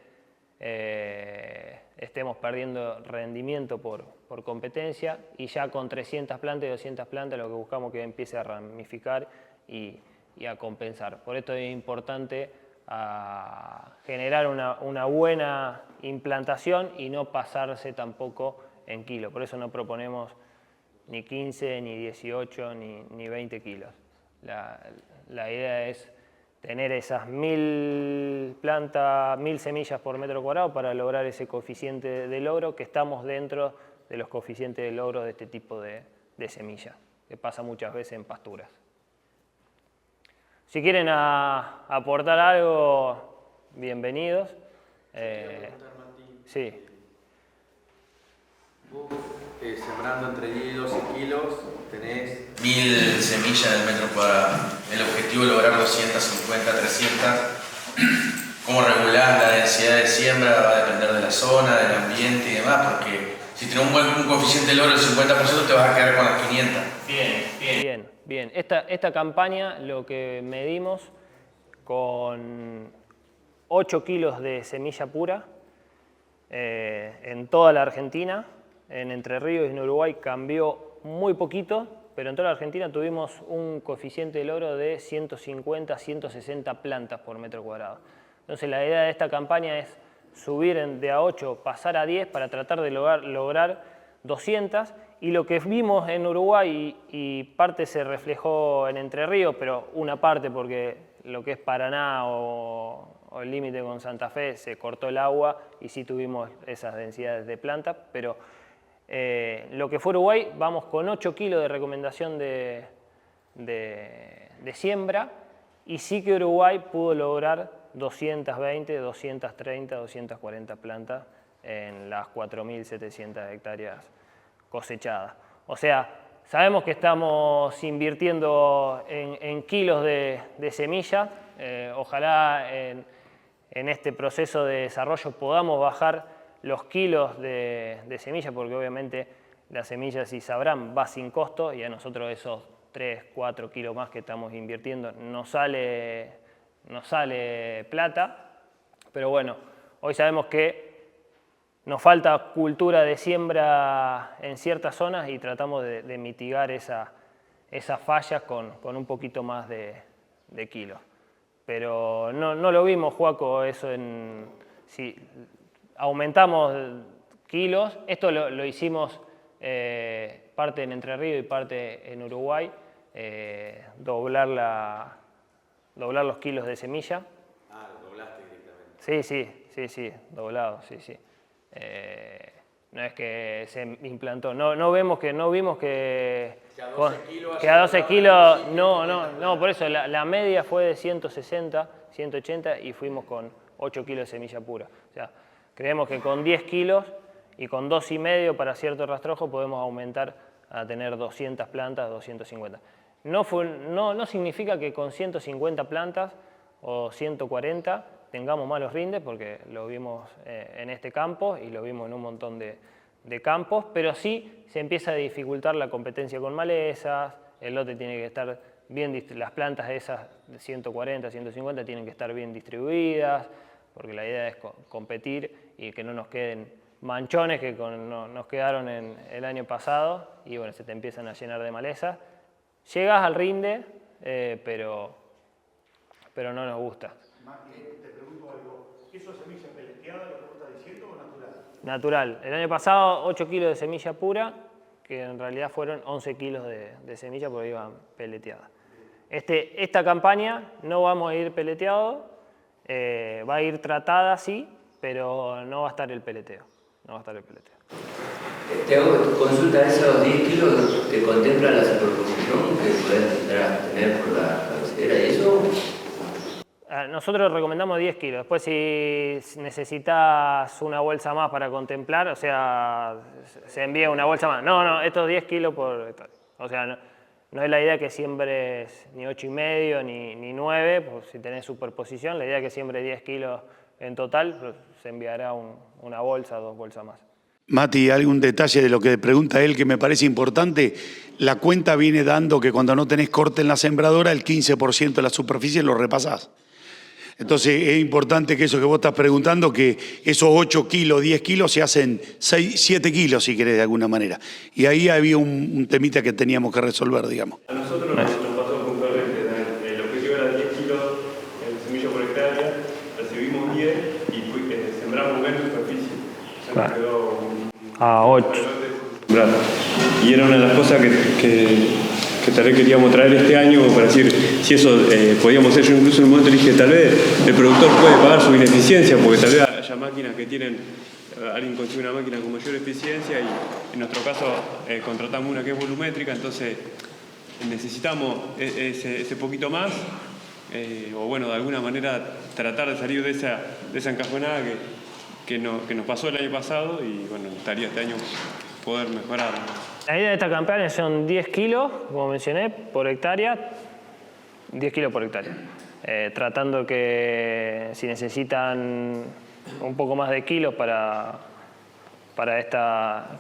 estemos perdiendo rendimiento por competencia y ya con 300 plantas y 200 plantas lo que buscamos es que empiece a ramificar y a compensar. Por esto es importante generar una buena implantación y no pasarse tampoco en kilos. Por eso no proponemos ni 15, ni 18, ni 20 kilos. La idea es tener esas 1000 plantas, 1000 semillas por metro cuadrado para lograr ese coeficiente de logro, que estamos dentro de los coeficientes de logro de este tipo de semilla, que pasa muchas veces en pasturas. Si quieren aportar algo, bienvenidos. Sí. Vos, sembrando entre 10 y 12 kilos, tenés 1000 semillas del metro cuadrado. El objetivo es lograr 250, 300. Cómo regular la densidad de siembra va a depender de la zona, del ambiente y demás, porque si tenés un coeficiente de logro del 50% te vas a quedar con las 500. Bien. Esta campaña lo que medimos con 8 kilos de semilla pura en toda la Argentina. En Entre Ríos y en Uruguay cambió muy poquito, pero en toda la Argentina tuvimos un coeficiente de logro de 150 a 160 plantas por metro cuadrado. Entonces la idea de esta campaña es subir de a 8, pasar a 10 para tratar de lograr 200. Y lo que vimos en Uruguay y parte se reflejó en Entre Ríos, pero una parte porque lo que es Paraná o el límite con Santa Fe se cortó el agua y sí tuvimos esas densidades de plantas, pero lo que fue Uruguay, vamos con 8 kilos de recomendación de siembra y sí que Uruguay pudo lograr 220, 230, 240 plantas en las 4.700 hectáreas cosechadas. O sea, Sabemos que estamos invirtiendo en kilos de semilla. Ojalá en este proceso de desarrollo podamos bajar los kilos de semilla, porque obviamente la semilla, si sabrán, va sin costo y a nosotros esos 3, 4 kilos más que estamos invirtiendo nos sale plata. Pero bueno, hoy sabemos que nos falta cultura de siembra en ciertas zonas y tratamos de mitigar esas fallas con un poquito más de kilos. Pero no lo vimos, Joaco, eso si aumentamos kilos. Esto lo hicimos parte en Entre Ríos y parte en Uruguay, doblar los kilos de semilla. Ah, lo doblaste directamente. Sí, doblado, sí. No es que se implantó, no vimos que a 12 kilos, no, por eso la media fue de 160, 180 y fuimos con 8 kilos de semilla pura. O sea, creemos que con 10 kilos y con 2,5 para cierto rastrojo podemos aumentar a tener 200 plantas, 250. No significa que con 150 plantas o 140 tengamos malos rindes, porque lo vimos en este campo y lo vimos en un montón de campos, pero sí se empieza a dificultar la competencia con malezas, el lote tiene que estar bien, las plantas de esas de 140, 150 tienen que estar bien distribuidas, porque la idea es competir y que no nos queden manchones que nos quedaron el año pasado y bueno, se te empiezan a llenar de malezas. Llegas al rinde, pero no nos gusta. Te pregunto algo, ¿eso es semilla peleteada, lo que vos estás diciendo, o natural? Natural. El año pasado 8 kilos de semilla pura, que en realidad fueron 11 kilos de semilla porque iban peleteadas. Esta campaña no vamos a ir peleteado, va a ir tratada sí, pero no va a estar el peleteo. Te hago consulta, esos 10 kilos te contempla la superposición que podés tener por la cabecera y eso. Nosotros recomendamos 10 kilos. Después si necesitas una bolsa más para contemplar, o sea, se envía una bolsa más. No, estos 10 kilos por hectárea. O sea, no es la idea que siembres ni 8,5 ni 9, pues si tenés superposición, la idea es que siembres 10 kilos en total, pues se enviará una bolsa, 2 bolsas más. Mati, algún detalle de lo que pregunta él que me parece importante. La cuenta viene dando que cuando no tenés corte en la sembradora, el 15% de la superficie lo repasás. Entonces es importante que eso que vos estás preguntando, que esos 8 kilos, 10 kilos se hacen 6, 7 kilos si querés de alguna manera. Y ahí había un temita que teníamos que resolver, digamos. A nosotros nos pasó puntualmente, el objetivo era 10 kilos en semilla por hectárea, recibimos 10 y sembramos menos superficie. O sea, nos quedó a 8. Y era una de las cosas que tal vez queríamos traer este año para decir si eso podíamos hacer. Yo incluso en un momento dije, tal vez el productor puede pagar su ineficiencia, porque tal vez haya máquinas que tienen, alguien consigue una máquina con mayor eficiencia y en nuestro caso contratamos una que es volumétrica, entonces necesitamos ese poquito más, o bueno, de alguna manera tratar de salir de esa encajonada que nos pasó el año pasado y bueno, estaría este año poder mejorar. La idea de esta campaña son 10 kilos, como mencioné, por hectárea, 10 kilos por hectárea. Tratando que si necesitan un poco más de kilos para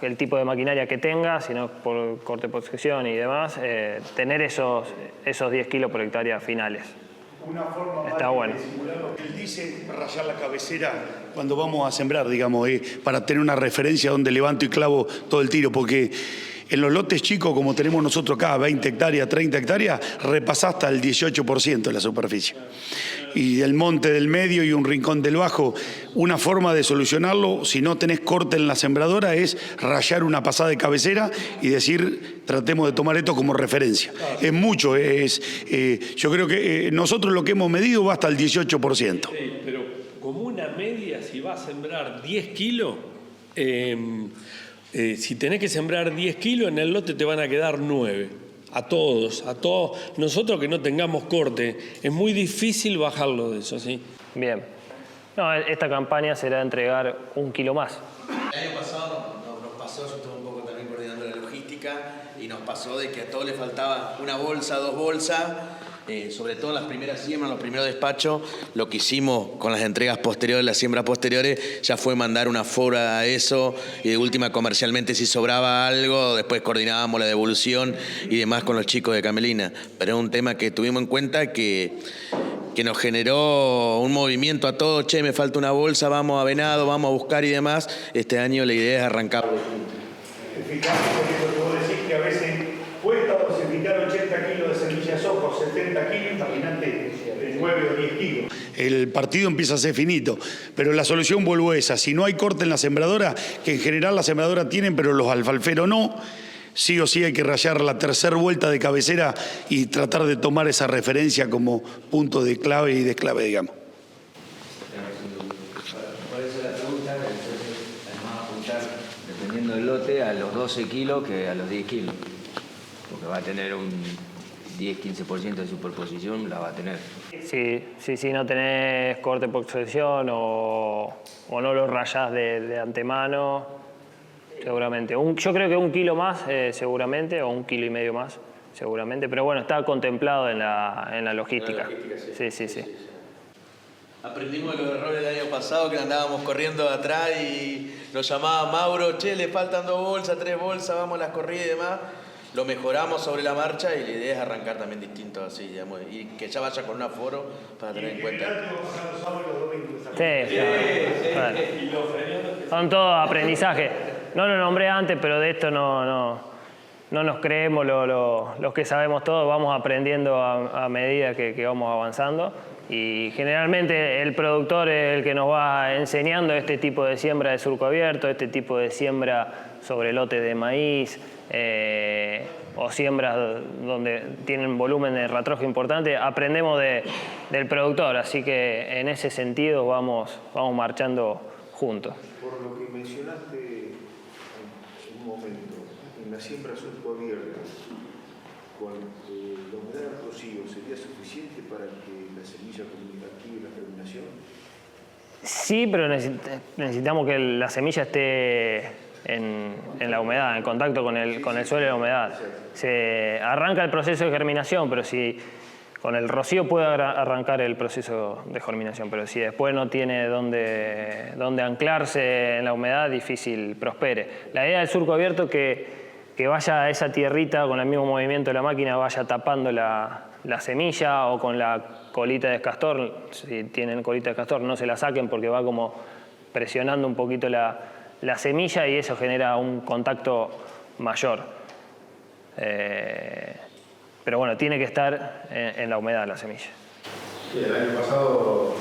el tipo de maquinaria que tenga, si no por corte por sección y demás, tener esos 10 kilos por hectárea finales. Una forma está bueno de simular lo que él dice, rayar la cabecera cuando vamos a sembrar, digamos, para tener una referencia donde levanto y clavo todo el tiro, porque en los lotes chicos, como tenemos nosotros acá, 20 hectáreas, 30 hectáreas, repasás hasta el 18% de la superficie. Y del monte del medio y un rincón del bajo, una forma de solucionarlo, si no tenés corte en la sembradora, es rayar una pasada de cabecera y decir, tratemos de tomar esto como referencia. Es mucho, yo creo que nosotros lo que hemos medido va hasta el 18%. Sí, pero como una media, si vas a sembrar 10 kilos, si tenés que sembrar 10 kilos, en el lote te van a quedar 9. A todos. Nosotros que no tengamos corte, es muy difícil bajarlo de eso, ¿sí? Bien. No, esta campaña será entregar 1 kilo más. El año pasado nos pasó, yo estuve un poco también coordinando la logística. logística y nos pasó de que a todos les faltaba una bolsa, 2 bolsas, sobre todo en las primeras siembras, los primeros despachos. Lo que hicimos con las entregas posteriores, las siembras posteriores, ya fue mandar una fora a eso y de última comercialmente si sobraba algo, después coordinábamos la devolución y demás con los chicos de Camelina. Pero es un tema que tuvimos en cuenta que nos generó un movimiento a todos, che, me falta una bolsa, vamos a Venado, vamos a buscar y demás. Este año la idea es arrancar. Fíjate con lo que vos decís que a veces cuesta dosificar 80 kilos de semillas soja, 70 kilos, imagínate, 9 o 10 kilos. El partido empieza a ser finito, pero la solución vuelvo a esa. Si no hay corte en la sembradora, que en general la sembradora tienen, pero los alfalferos no, sí o sí hay que rayar la tercera vuelta de cabecera y tratar de tomar esa referencia como punto de clave y desclave, digamos. Por eso la pregunta, entonces, además apuntar, dependiendo del lote, a los 12 kilos que a los 10 kilos. Porque va a tener un 10-15% de superposición, la va a tener. Si no tenés corte por sucesión o no lo rayás de antemano, seguramente. Yo creo que 1 kilo más, seguramente, o 1,5 kilos más, seguramente. Pero bueno, está contemplado en la logística. Sí. Aprendimos de los errores del año pasado, que andábamos corriendo atrás y nos llamaba Mauro, che, le faltan 2 bolsas, 3 bolsas, vamos a las corridas y demás. Lo mejoramos sobre la marcha y la idea es arrancar también distinto así, digamos, y que ya vaya con un aforo para tener en cuenta. Sí. Son todos aprendizaje. No lo nombré antes, pero de esto no nos creemos los que sabemos todo, vamos aprendiendo a medida que vamos avanzando. Y generalmente el productor es el que nos va enseñando este tipo de siembra de surco abierto, este tipo de siembra sobre lotes de maíz, o siembras donde tienen volumen de ratrojo importante. Aprendemos del productor, así que en ese sentido vamos marchando juntos. Por lo que mencionaste en un momento, en la siembra surco abierta, con la humedad del rocío, ¿sería suficiente para que la semilla active la germinación? Sí, pero necesitamos que la semilla esté en la humedad, en contacto con el suelo y la humedad. Se arranca el proceso de germinación, pero si con el rocío puede arrancar el proceso de germinación, pero si después no tiene dónde anclarse en la humedad, difícil prospere. La idea del surco abierto es que vaya esa tierrita con el mismo movimiento de la máquina, vaya tapando la semilla, o con la colita de castor, si tienen colita de castor no se la saquen porque va como presionando un poquito la semilla y eso genera un contacto mayor. Pero bueno, tiene que estar en la humedad la semilla. Sí, el año pasado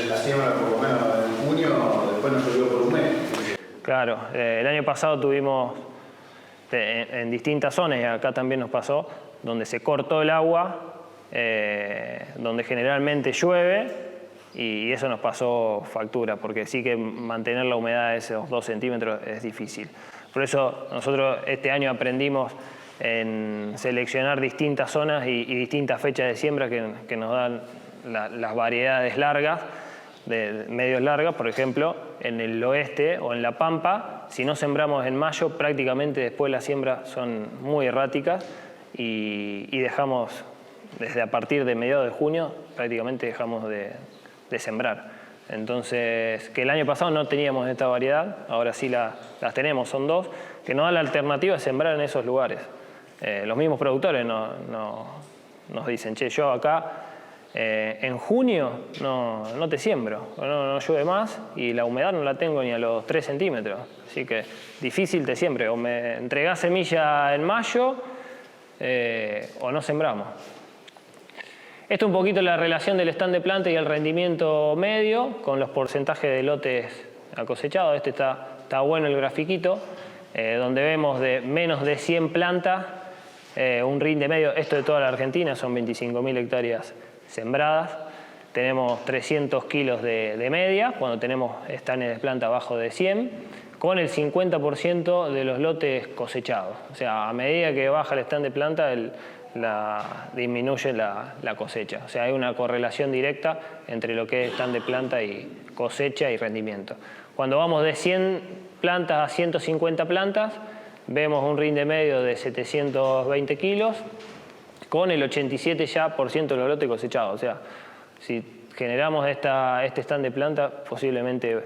la siembra por lo menos en junio, después nos llovió por un mes. Claro, el año pasado tuvimos en distintas zonas, y acá también nos pasó, donde se cortó el agua, donde generalmente llueve, y eso nos pasó factura, porque sí que mantener la humedad de esos 2 centímetros es difícil. Por eso nosotros este año aprendimos en seleccionar distintas zonas y distintas fechas de siembra que nos dan las variedades largas, de medios largas. Por ejemplo, en el oeste o en La Pampa, si no sembramos en mayo, prácticamente después las siembras son muy erráticas y dejamos, desde a partir de mediados de junio, prácticamente dejamos de sembrar. Entonces, que el año pasado no teníamos esta variedad, ahora sí las tenemos, son 2, que nos da la alternativa de sembrar en esos lugares. Los mismos productores nos dicen, che, yo acá en junio no te siembro, no llueve más y la humedad no la tengo ni a los 3 centímetros, así que difícil te siembre, o me entregás semilla en mayo o no sembramos. Esto es un poquito la relación del stand de planta y el rendimiento medio con los porcentajes de lotes acosechados. Este está bueno el grafiquito, donde vemos de menos de 100 plantas, un rinde medio, esto de toda la Argentina, son 25.000 hectáreas sembradas. Tenemos 300 kilos de media, cuando tenemos standes de planta abajo de 100, con el 50% de los lotes cosechados. O sea, a medida que baja el stand de planta, disminuye la cosecha. O sea, hay una correlación directa entre lo que es stand de planta y cosecha y rendimiento. Cuando vamos de 100 plantas a 150 plantas, vemos un rinde medio de 720 kilos con el 87% ya de los lotes cosechados. O sea, si generamos este stand de planta, posiblemente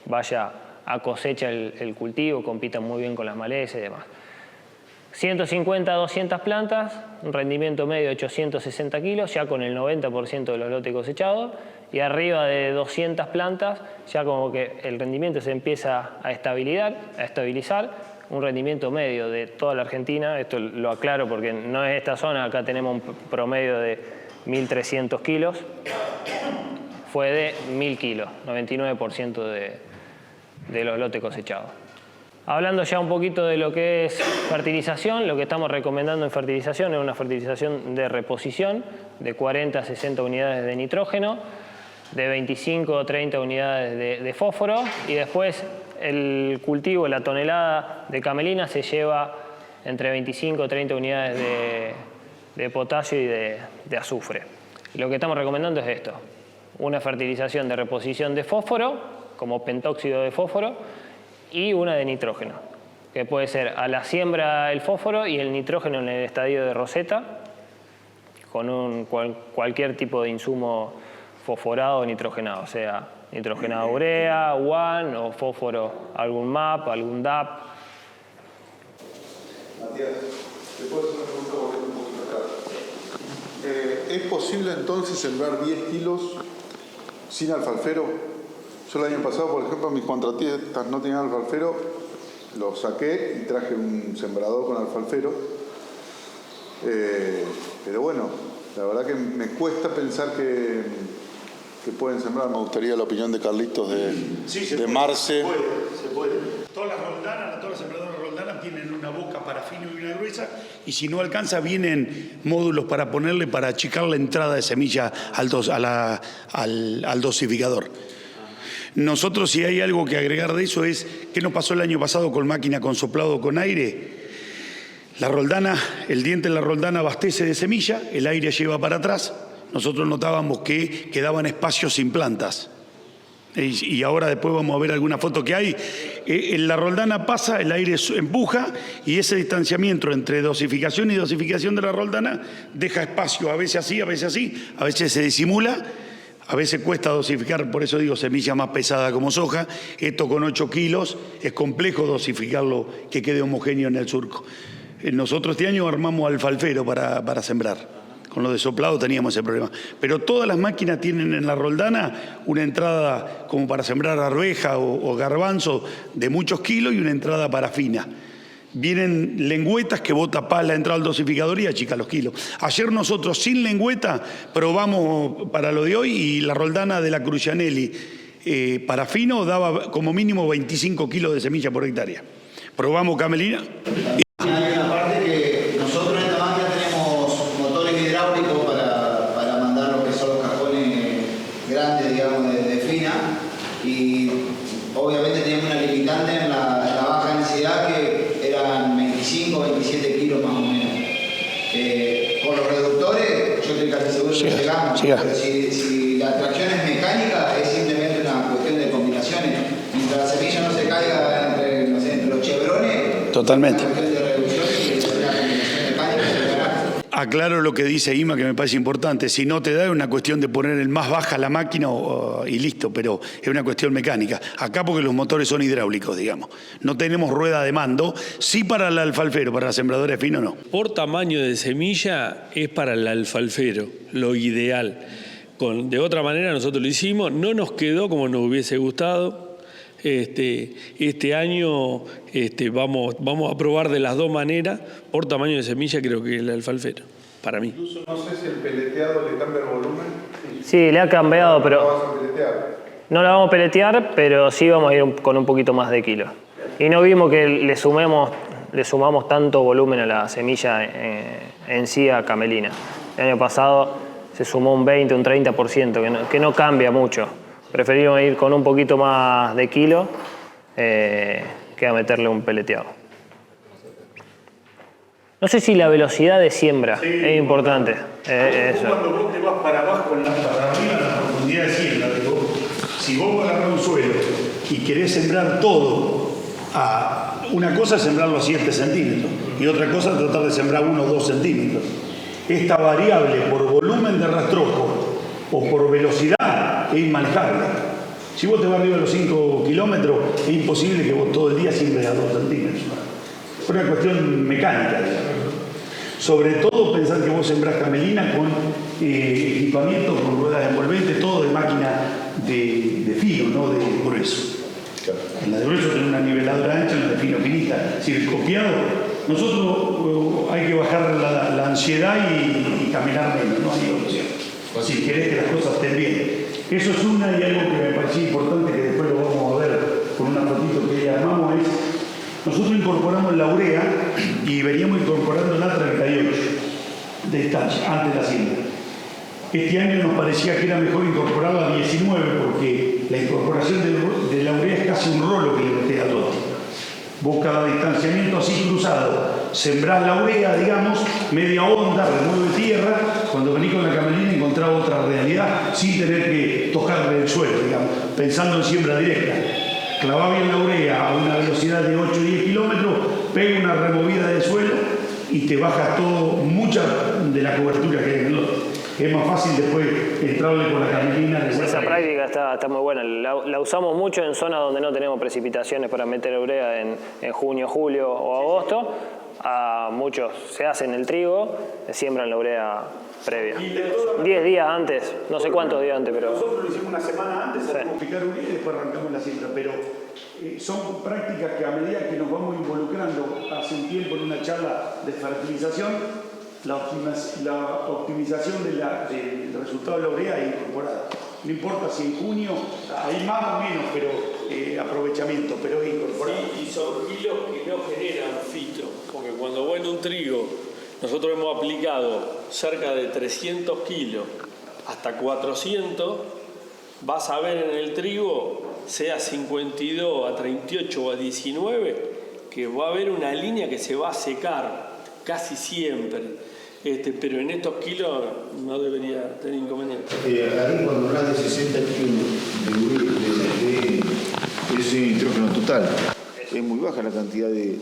vaya a cosecha el cultivo, compita muy bien con las malezas y demás. 150 a 200 plantas, un rendimiento medio de 860 kilos, ya con el 90% de los lotes cosechados, y arriba de 200 plantas, ya como que el rendimiento se empieza a estabilizar, un rendimiento medio de toda la Argentina, esto lo aclaro porque no es esta zona, acá tenemos un promedio de 1.300 kilos, fue de 1.000 kilos, 99% de los lotes cosechados. Hablando ya un poquito de lo que es fertilización, lo que estamos recomendando en fertilización es una fertilización de reposición de 40 a 60 unidades de nitrógeno, de 25 o 30 unidades de fósforo, y después el cultivo, la tonelada de camelina se lleva entre 25 o 30 unidades de potasio y de azufre. Lo que estamos recomendando es esto, una fertilización de reposición de fósforo, como pentóxido de fósforo, y una de nitrógeno, que puede ser a la siembra el fósforo y el nitrógeno en el estadio de roseta, con cualquier tipo de insumo fosforado o nitrogenado, sea nitrogenado urea, UAN o fósforo, algún MAP, algún DAP. Matías, ¿te puedo hacer una pregunta volviendo un poquito acá? ¿Es posible entonces sembrar 10 kilos sin alfalfero? Yo el año pasado, por ejemplo, mis contratistas no tenían alfalfero, lo saqué y traje un sembrador con alfalfero. Pero bueno, la verdad que me cuesta pensar que pueden sembrar. Me gustaría la opinión de Carlitos de Marce. Se puede. Todas las sembradoras roldanas tienen una boca para fino y una gruesa, y si no alcanza vienen módulos para ponerle para achicar la entrada de semilla al dosificador. Nosotros, si hay algo que agregar de eso, es qué nos pasó el año pasado con máquina con soplado con aire. La roldana, el diente de la roldana abastece de semilla, el aire lleva para atrás. Nosotros notábamos que quedaban espacios sin plantas. Y ahora después vamos a ver alguna foto que hay. La roldana pasa, el aire empuja, y ese distanciamiento entre dosificación y dosificación de la roldana deja espacio, a veces así, a veces se disimula. A veces cuesta dosificar, por eso digo semilla más pesada como soja. Esto con 8 kilos es complejo dosificarlo que quede homogéneo en el surco. Nosotros este año armamos alfalfero para sembrar. Con lo de soplado teníamos ese problema. Pero todas las máquinas tienen en la roldana una entrada como para sembrar arveja o garbanzo de muchos kilos y una entrada para fina. Vienen lengüetas que bota paz la entrada al dosificador y achica los kilos. Ayer nosotros sin lengüeta probamos para lo de hoy, y la roldana de la Crucianelli para fino daba como mínimo 25 kilos de semilla por hectárea. Probamos camelina. Hay una parte que nosotros en esta máquina tenemos motores hidráulicos para mandar lo que son los cajones grandes, digamos, de fina, y obviamente tenemos una limitante en la baja densidad que eran 25 o 27 kilos más o menos. Con los reductores, yo estoy casi seguro que llegamos, pero si la tracción es mecánica, es simplemente una cuestión de combinaciones. Mientras la semilla no se caiga entre los chevrones, totalmente. Es una cuestión de reducción y una combinación mecánica. Aclaro lo que dice Ima, que me parece importante. Si no te da, es una cuestión de poner el más baja la máquina y listo, pero es una cuestión mecánica. Acá porque los motores son hidráulicos, digamos. No tenemos rueda de mando. Sí para el alfalfero, para la sembradora de fino no. Por tamaño de semilla es para el alfalfero, lo ideal. De otra manera nosotros lo hicimos, no nos quedó como nos hubiese gustado. Este año vamos a probar de las dos maneras. Por tamaño de semilla creo que el alfalfero, para mí. Incluso no sé si el peleteado le cambia el volumen. Sí, le ha cambiado, pero ¿Lo vas a peletear? no la vamos a peletear, pero sí vamos a ir con un poquito más de kilos. Y no vimos que le sumamos tanto volumen a la semilla en sí a camelina. El año pasado se sumó un 20, un 30%, que no cambia mucho. Preferimos ir con un poquito más de kilo que a meterle un peleteado. No sé si la velocidad de siembra es importante. Eso. Cuando vos te vas para abajo, para arriba, la profundidad de siembra, digo, si vos vas a agarrar un suelo y querés sembrar todo a Una cosa es sembrarlo a 7 centímetros y otra cosa es tratar de sembrar 1 o 2 centímetros. Esta variable por volumen de rastrojo o por velocidad es inmanejable. Si vos te vas arriba de los 5 kilómetros, es imposible que vos todo el día siembres a 2 centímetros. Es una cuestión mecánica, digamos. Sobre todo pensar que vos sembrás camelina con equipamiento, con ruedas envolventes, todo de máquina de fino, no de grueso. En la de grueso tiene una niveladora ancha, en la de fino finita. Si el copiado, nosotros hay que bajar la ansiedad y caminar menos, no hay opción. Si querés que las cosas estén bien. Eso es una, y algo que me parecía importante, que después lo vamos a ver con una fotito que armamos, es nosotros incorporamos la urea y veníamos incorporando la 38 de estancia antes de la siembra. Este año nos parecía que era mejor incorporarla a 19 porque la incorporación de la urea es casi un rolo que le metés a todo. Vos cada distanciamiento así cruzado, sembrás la urea, digamos, media onda, remueve tierra, cuando venís con la camelina encontrás otra realidad sin tener que tocarle el suelo, digamos, pensando en siembra directa. Clavá bien la urea a una velocidad de 8 o 10 kilómetros, pega una removida de suelo y te baja todo, mucha de la cobertura que hay en el lote. Es más fácil después entrarle con la camelina. Esa práctica está muy buena. La usamos mucho en zonas donde no tenemos precipitaciones para meter urea en junio, julio o agosto. A muchos se hacen el trigo, siembran la urea previa. 10 días antes, no sé cuántos días antes, pero... Nosotros lo hicimos una semana antes, hacemos picar urea y después arrancamos la siembra, pero son prácticas que a medida que nos vamos involucrando, hace un tiempo en una charla de fertilización, la optimización del resultado de la urea es incorporada. No importa si en junio hay más o menos, pero aprovechamiento, pero es incorporado. Sí, y son kilos que no generan fito, porque cuando vos en un trigo, nosotros hemos aplicado cerca de 300 kilos hasta 400, vas a ver en el trigo, sea 52 a 38 o a 19, que va a haber una línea que se va a secar casi siempre. Pero en estos kilos no debería tener inconveniente. Ahí cuando hablas de 60 kilos de ese nitrógeno total, es muy baja la cantidad de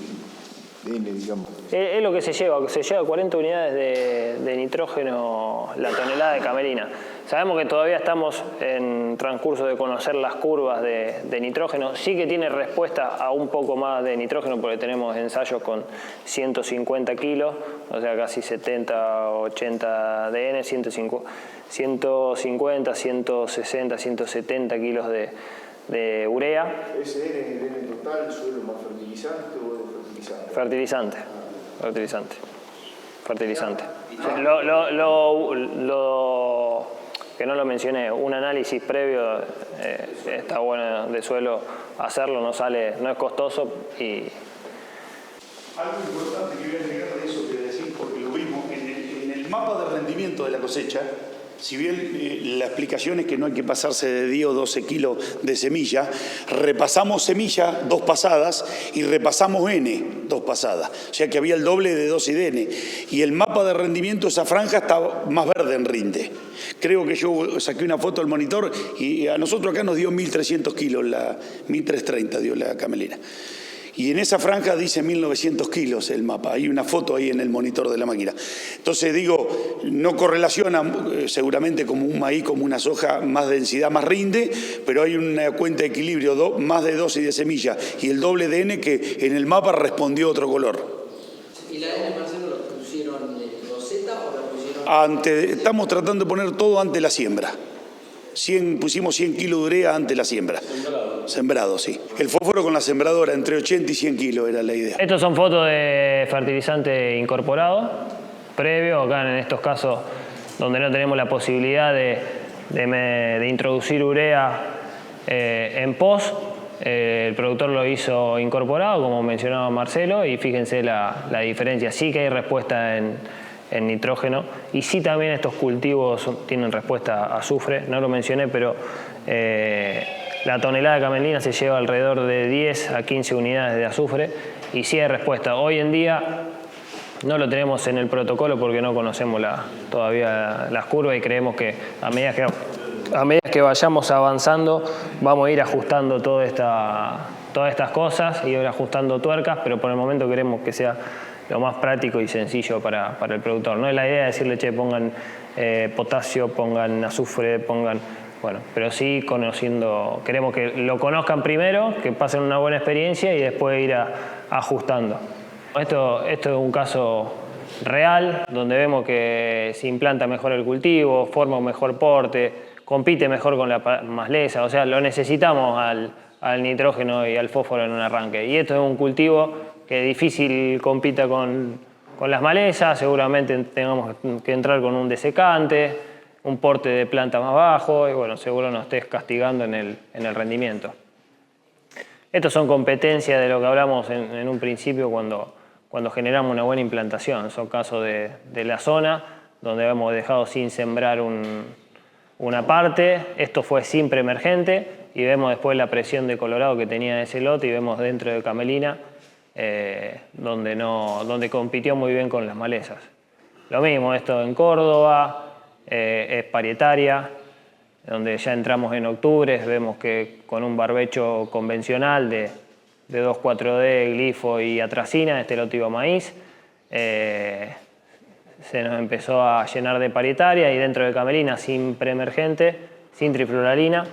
N, digamos. Es lo que se lleva 40 unidades de nitrógeno la tonelada de camelina. Sabemos que todavía estamos en transcurso de conocer las curvas de nitrógeno. Sí que tiene respuesta a un poco más de nitrógeno porque tenemos ensayos con 150 kilos, o sea casi 70, 80 de N, 150, 160, 170 kilos de urea. ¿Ese N total suelo más fertilizante o de fertilizante? Fertilizante. Que no lo mencioné, un análisis previo está bueno de suelo hacerlo, no es costoso y... Algo importante que voy a agregar de eso que decís, porque lo vimos en el mapa de rendimiento de la cosecha, si bien la explicación es que no hay que pasarse de 10 o 12 kilos de semilla, repasamos semilla 2 pasadas y repasamos N 2 pasadas. O sea que había el doble de dosis de N. Y el mapa de rendimiento, esa franja está más verde en rinde. Creo que yo saqué una foto del monitor y a nosotros acá nos dio 1.300 kilos, 1.330 dio la camelina. Y en esa franja dice 1.900 kilos el mapa. Hay una foto ahí en el monitor de la máquina. Entonces digo, no correlaciona seguramente como un maíz, como una soja, más densidad, más rinde, pero hay una cuenta de equilibrio, más de dosis de semilla y el doble de N que en el mapa respondió otro color. ¿Y la N, Marcelo, la pusieron de roseta o la pusieron...? Estamos tratando de poner todo antes de la siembra. Pusimos 100 kilos de urea antes de la siembra. Sembrado, sí. El fósforo con la sembradora, entre 80 y 100 kilos era la idea. Estos son fotos de fertilizante incorporado, previo, acá en estos casos donde no tenemos la posibilidad de introducir urea en pos. El productor lo hizo incorporado, como mencionaba Marcelo, y fíjense la diferencia. Sí que hay respuesta en nitrógeno, y sí también estos cultivos tienen respuesta a azufre, no lo mencioné, pero la tonelada de camelina se lleva alrededor de 10 a 15 unidades de azufre, y sí hay respuesta. Hoy en día no lo tenemos en el protocolo porque no conocemos todavía las curvas, y creemos que a medida que vayamos avanzando vamos a ir ajustando toda esta todas estas cosas y ir ajustando tuercas, pero por el momento queremos que sea lo más práctico y sencillo para el productor. No es la idea de decirle, che, pongan potasio, pongan azufre, pongan... Bueno, pero sí conociendo, queremos que lo conozcan primero, que pasen una buena experiencia y después ir ajustando. Esto es un caso real, donde vemos que se implanta mejor el cultivo, forma un mejor porte, compite mejor con la maleza, o sea, lo necesitamos al nitrógeno y al fósforo en un arranque. Y esto es un cultivo que difícil compita con las malezas, seguramente tengamos que entrar con un desecante, un porte de planta más bajo y bueno, seguro nos estés castigando en el rendimiento. Estas son competencias de lo que hablamos en un principio cuando generamos una buena implantación. Son casos de la zona donde hemos dejado sin sembrar una parte. Esto fue sin preemergente y vemos después la presión de colorado que tenía ese lote y vemos dentro de Camelina donde compitió muy bien con las malezas. Lo mismo, esto en Córdoba, es parietaria, donde ya entramos en octubre, vemos que con un barbecho convencional de 2,4-D, glifo y atracina, este lote iba a maíz, se nos empezó a llenar de parietaria y dentro de Camelina sin preemergente, sin trifluralina,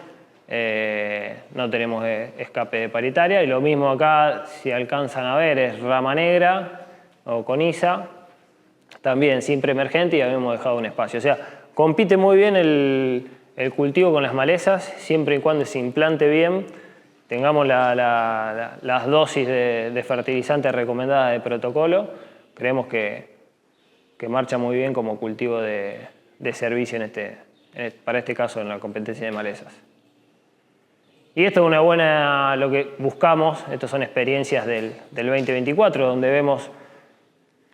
no tenemos escape de parietaria y lo mismo acá, si alcanzan a ver, es rama negra o coniza, también sin preemergente y habíamos dejado un espacio. O sea, compite muy bien el cultivo con las malezas, siempre y cuando se implante bien, tengamos las dosis de fertilizante recomendada de protocolo, creemos que marcha muy bien como cultivo de servicio para este caso en la competencia de malezas. Y esto es una buena, lo que buscamos, estas son experiencias del 2024, donde vemos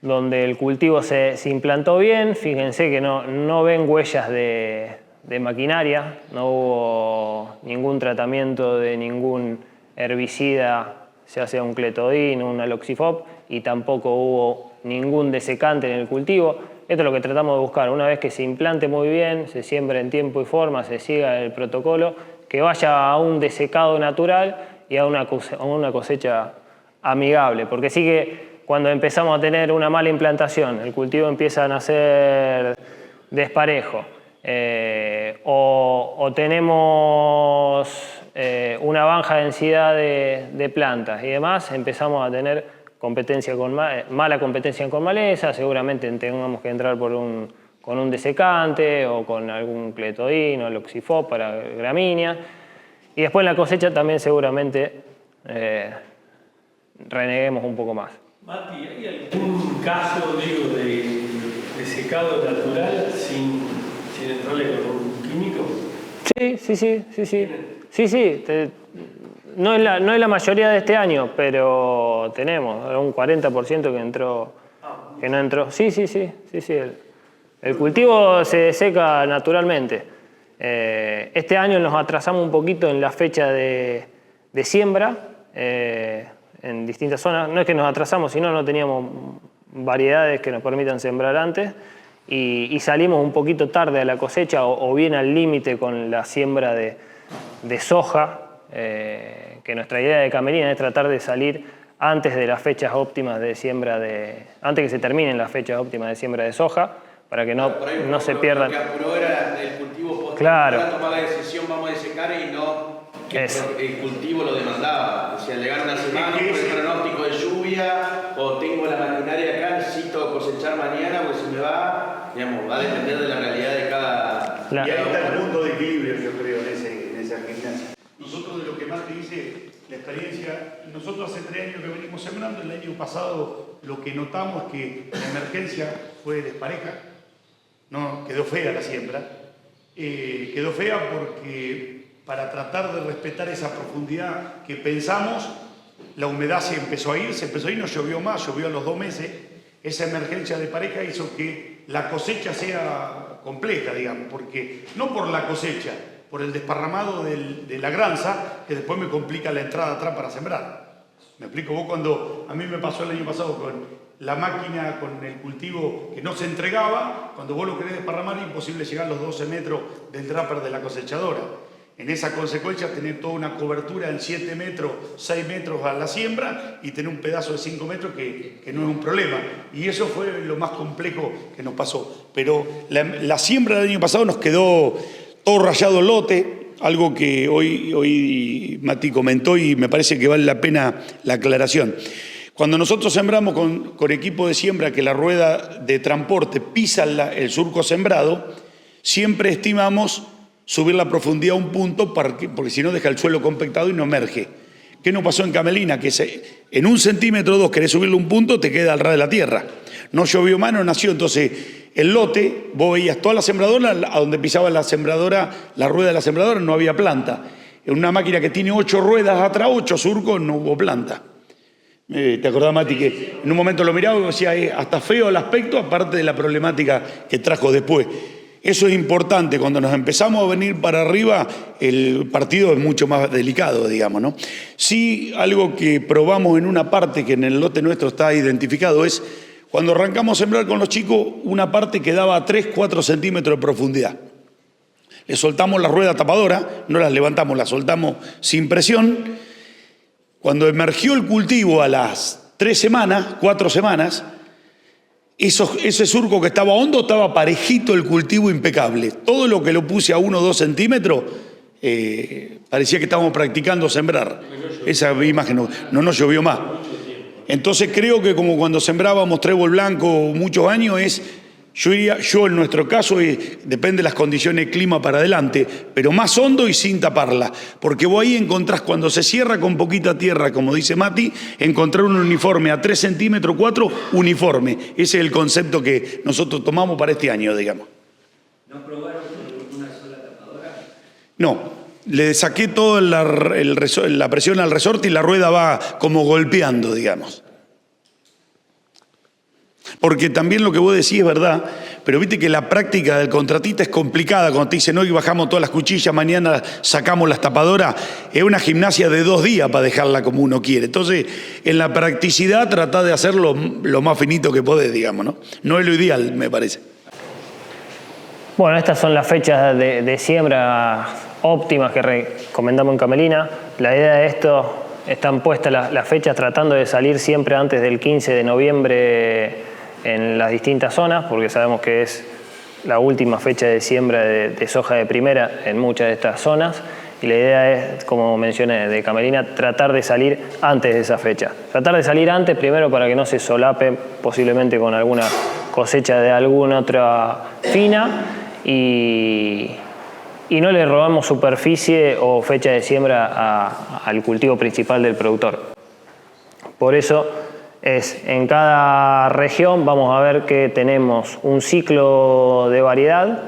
donde el cultivo se implantó bien. Fíjense que no ven huellas de maquinaria, no hubo ningún tratamiento de ningún herbicida, ya sea un cletodin, un aloxifop, y tampoco hubo ningún desecante en el cultivo. Esto es lo que tratamos de buscar. Una vez que se implante muy bien, se siembra en tiempo y forma, se siga el protocolo, que vaya a un desecado natural y a una cosecha amigable. Porque sí que cuando empezamos a tener una mala implantación, el cultivo empieza a nacer desparejo, o tenemos una baja densidad de plantas y demás, empezamos a tener mala competencia con maleza, seguramente tengamos que entrar con un desecante o con algún cletodin o aloxifop para gramínea. Y después en la cosecha también seguramente reneguemos un poco más. Mati, ¿hay algún caso de secado natural sin entrarle con un químico? Sí. No es la mayoría de este año, pero tenemos un 40% que no entró. Sí. El cultivo se seca naturalmente. Este año nos atrasamos un poquito en la fecha de siembra en distintas zonas. No es que nos atrasamos, sino no teníamos variedades que nos permitan sembrar antes y salimos un poquito tarde a la cosecha o bien al límite con la siembra de soja, que nuestra idea de Camelina es tratar de salir antes de las fechas óptimas de siembra antes que se terminen las fechas óptimas de siembra de soja, para que no se pierdan. Lo que apuró era el cultivo posterior, claro. Tomar la decisión, vamos a desecar y no que el cultivo lo demandaba. O sea, llegar una semana con el pronóstico de lluvia, o tengo la maquinaria acá, necesito cosechar mañana, porque si me va a depender de la realidad de cada... Y ahí está el punto de equilibrio, yo creo, en esa gimnasia. Nosotros, de lo que más te dice la experiencia, nosotros hace 3 años que venimos sembrando, el año pasado lo que notamos es que la emergencia fue despareja, no quedó fea la siembra, quedó fea porque para tratar de respetar esa profundidad que pensamos, la humedad se empezó a ir, no llovió más, llovió a los 2 meses, esa emergencia de pareja hizo que la cosecha sea compleja, digamos, porque no por la cosecha, por el desparramado de la granza, que después me complica la entrada atrás para sembrar. Me explico, vos cuando a mí me pasó el año pasado con la máquina, con el cultivo que no se entregaba, cuando vos lo querés desparramar es imposible llegar a los 12 metros del draper de la cosechadora. En esa consecuencia, tener toda una cobertura en 7 metros, 6 metros a la siembra y tener un pedazo de 5 metros que no es un problema. Y eso fue lo más complejo que nos pasó. Pero la siembra del año pasado nos quedó todo rayado el lote, algo que hoy Mati comentó y me parece que vale la pena la aclaración. Cuando nosotros sembramos con equipo de siembra que la rueda de transporte pisa el surco sembrado, siempre estimamos subir la profundidad a un punto porque si no deja el suelo compactado y no emerge. ¿Qué nos pasó en Camelina? Que en 1 centímetro o 2 querés subirle un punto, te queda al ras de la tierra. No llovió más, no nació. Entonces, el lote, vos veías toda la sembradora, a donde pisaba la sembradora, la rueda de la sembradora, no había planta. En una máquina que tiene 8 ruedas atrás, 8 surcos, no hubo planta. ¿Te acordás, Mati, que en un momento lo miraba y decía, hasta feo el aspecto, aparte de la problemática que trajo después? Eso es importante, cuando nos empezamos a venir para arriba, el partido es mucho más delicado, digamos, ¿no? Sí, algo que probamos en una parte que en el lote nuestro está identificado es, cuando arrancamos a sembrar con los chicos, una parte que daba a 3-4 centímetros de profundidad. Le soltamos la rueda tapadora, no las levantamos, las soltamos sin presión. Cuando emergió el cultivo a las 3 semanas, 4 semanas, ese surco que estaba hondo estaba parejito el cultivo impecable. Todo lo que lo puse a 1 o 2 centímetros, parecía que estábamos practicando sembrar. Esa imagen no llovió más. Entonces creo que como cuando sembrábamos trébol blanco muchos años yo en nuestro caso, depende de las condiciones de clima para adelante, pero más hondo y sin taparla, porque vos ahí encontrás, cuando se cierra con poquita tierra, como dice Mati, encontrar un uniforme a 3 centímetros, 4, uniforme. Ese es el concepto que nosotros tomamos para este año, digamos. ¿No probaron con una sola tapadora? No, le saqué toda la presión al resorte y la rueda va como golpeando, digamos. Porque también lo que vos decís es verdad, pero viste que la práctica del contratista es complicada. Cuando te dicen hoy bajamos todas las cuchillas, mañana sacamos las tapadoras, es una gimnasia de 2 días para dejarla como uno quiere. Entonces, en la practicidad tratá de hacerlo lo más finito que podés, digamos, ¿no? No es lo ideal, me parece. Bueno, estas son las fechas de siembra óptimas que recomendamos en Camelina. La idea de esto, están puestas las fechas tratando de salir siempre antes del 15 de noviembre en las distintas zonas, porque sabemos que es la última fecha de siembra de soja de primera en muchas de estas zonas, y la idea es, como mencioné, de Camelina, tratar de salir antes de esa fecha. Tratar de salir antes, primero para que no se solape posiblemente con alguna cosecha de alguna otra fina, y no le robamos superficie o fecha de siembra al cultivo principal del productor. Por eso en cada región vamos a ver que tenemos un ciclo de variedad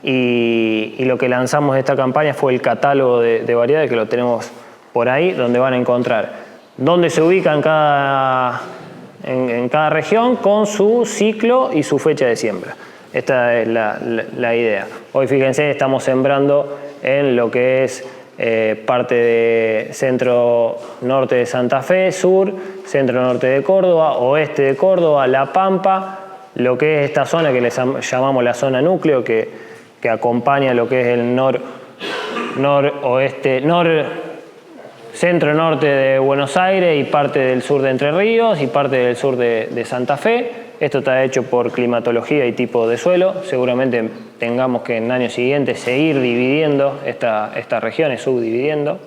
y lo que lanzamos de esta campaña fue el catálogo de variedades, que lo tenemos por ahí, donde van a encontrar dónde se ubica en cada región con su ciclo y su fecha de siembra. Esta es la idea. Hoy fíjense, estamos sembrando en lo que es parte de centro-norte de Santa Fe, sur, centro-norte de Córdoba, oeste de Córdoba, La Pampa, lo que es esta zona que les llamamos la zona núcleo, que acompaña lo que es el centro-norte de Buenos Aires y parte del sur de Entre Ríos y parte del sur de Santa Fe. Esto está hecho por climatología y tipo de suelo. Seguramente tengamos que en años siguientes seguir dividiendo estas regiones, subdividiendo.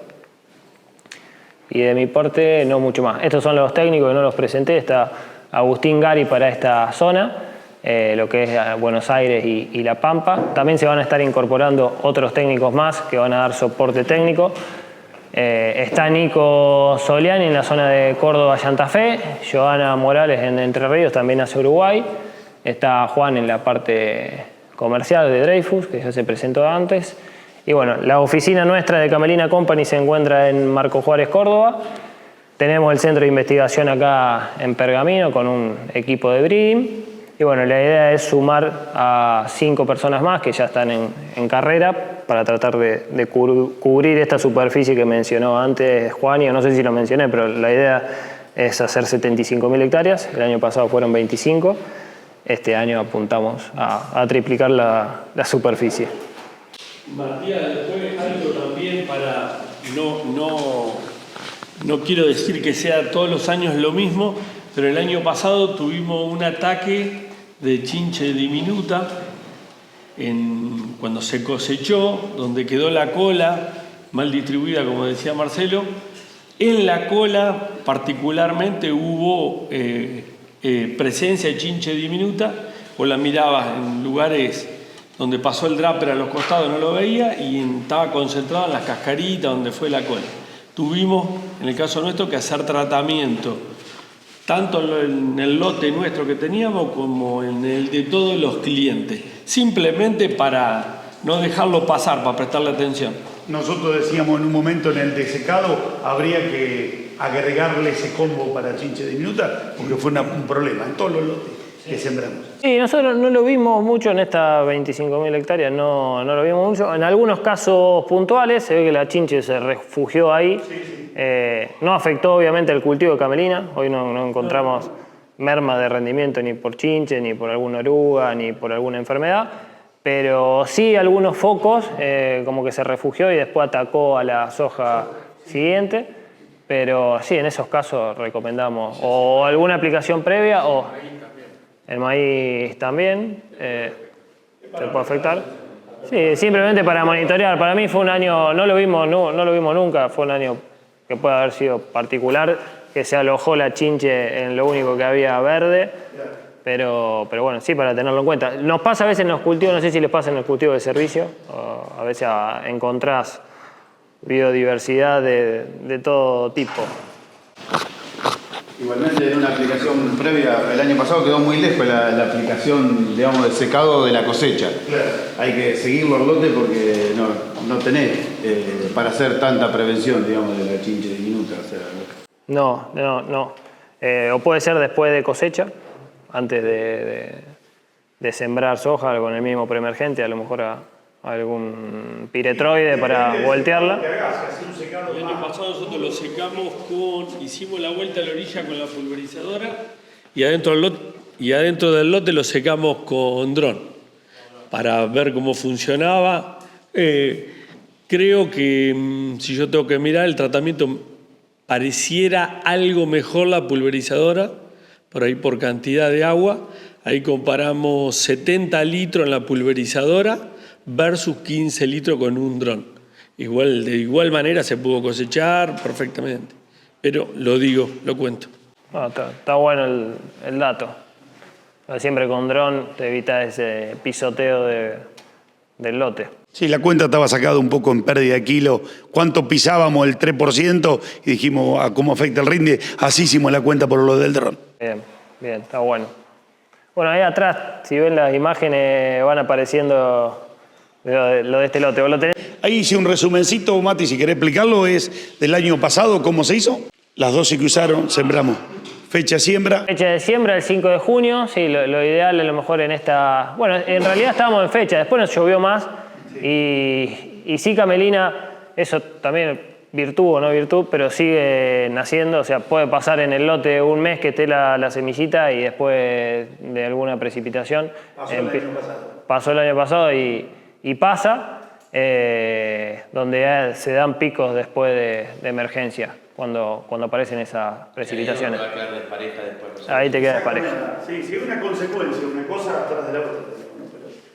Y de mi parte, no mucho más. Estos son los técnicos que no los presenté. Está Agustín Gari para esta zona, lo que es Buenos Aires y La Pampa. También se van a estar incorporando otros técnicos más que van a dar soporte técnico. Está Nico Soliani en la zona de Córdoba, Santa Fe, Joana Morales en Entre Ríos, también hacia Uruguay, está Juan en la parte comercial de Dreyfus, que ya se presentó antes, y bueno, la oficina nuestra de Camelina Company se encuentra en Marco Juárez, Córdoba. Tenemos el centro de investigación acá en Pergamino con un equipo de breeding, y bueno, la idea es sumar a 5 personas más que ya están en carrera para tratar de cubrir esta superficie que mencionó antes Juan, y no sé si lo mencioné, pero la idea es hacer 75.000 hectáreas, el año pasado fueron 25, este año apuntamos a triplicar la superficie. Matías, después algo también no quiero decir que sea todos los años lo mismo, pero el año pasado tuvimos un ataque de chinche diminuta cuando se cosechó, donde quedó la cola mal distribuida, como decía Marcelo. En la cola particularmente hubo presencia de chinche diminuta, vos la mirabas en lugares donde pasó el draper a los costados, no lo veía, y estaba concentrado en las cascaritas donde fue la cola. Tuvimos, en el caso nuestro, que hacer tratamiento, tanto en el lote nuestro que teníamos como en el de todos los clientes, simplemente para no dejarlo pasar, para prestarle atención. Nosotros decíamos en un momento en el desecado, habría que agregarle ese combo para chinche diminuta, porque fue un problema en todos los lotes que sembramos. Sí, nosotros no lo vimos mucho en estas 25.000 hectáreas, no lo vimos mucho. En algunos casos puntuales se ve que la chinche se refugió ahí. No afectó obviamente el cultivo de camelina. Hoy no encontramos merma de rendimiento ni por chinche, ni por alguna oruga, ni por alguna enfermedad. Pero sí algunos focos, como que se refugió y después atacó a la soja siguiente. Pero sí, en esos casos recomendamos o alguna aplicación previa o el maíz también se puede afectar. Sí, simplemente para monitorear. Para mí fue un año, no lo vimos nunca, fue un año que puede haber sido particular, que se alojó la chinche en lo único que había verde. Pero bueno, sí, para tenerlo en cuenta. Nos pasa a veces en los cultivos, no sé si les pasa en el cultivo de servicio, a veces encontrás biodiversidad de todo tipo. Igualmente en una aplicación previa, el año pasado quedó muy lejos la aplicación, digamos, de secado de la cosecha. Claro. Hay que seguirlo al lote porque no tenés para hacer tanta prevención, digamos, de la chinche diminuta. O sea, No. O puede ser después de cosecha, antes de sembrar soja con el mismo preemergente, a lo mejor algún piretroide para voltearla. El año pasado nosotros lo secamos hicimos la vuelta a la orilla con la pulverizadora y adentro del lote lo secamos con dron para ver cómo funcionaba. Creo que si yo tengo que mirar el tratamiento, pareciera algo mejor la pulverizadora, por ahí por cantidad de agua. Ahí comparamos 70 litros en la pulverizadora versus 15 litros con un dron. De igual manera se pudo cosechar perfectamente. Pero lo cuento. Está bueno el dato. Siempre con dron te evita ese pisoteo del lote. Sí, la cuenta estaba sacada un poco en pérdida de kilo. ¿Cuánto pisábamos el 3%? Y dijimos, ¿cómo afecta el rinde? Así hicimos la cuenta por lo del dron. Bien, está bueno. Bueno, ahí atrás, si ven las imágenes, van apareciendo lo de este lote. ¿Vos lo tenés? Ahí hice un resumencito, Mati, si querés explicarlo, es del año pasado, ¿cómo se hizo? Las dosis que usaron, sembramos. Fecha de siembra. Fecha de siembra el 5 de junio, sí, lo ideal a lo mejor en esta... Bueno, en realidad estábamos en fecha, después nos llovió más y sí, camelina, eso también virtud o no virtud, pero sigue naciendo, o sea, puede pasar en el lote un mes que esté la semillita y después de alguna precipitación. Pasó el año pasado y pasa, donde se dan picos después de emergencia, cuando aparecen esas precipitaciones. Ahí va a quedar despareja después. Ahí te queda despareja. Sí, es una consecuencia, una cosa atrás de la otra.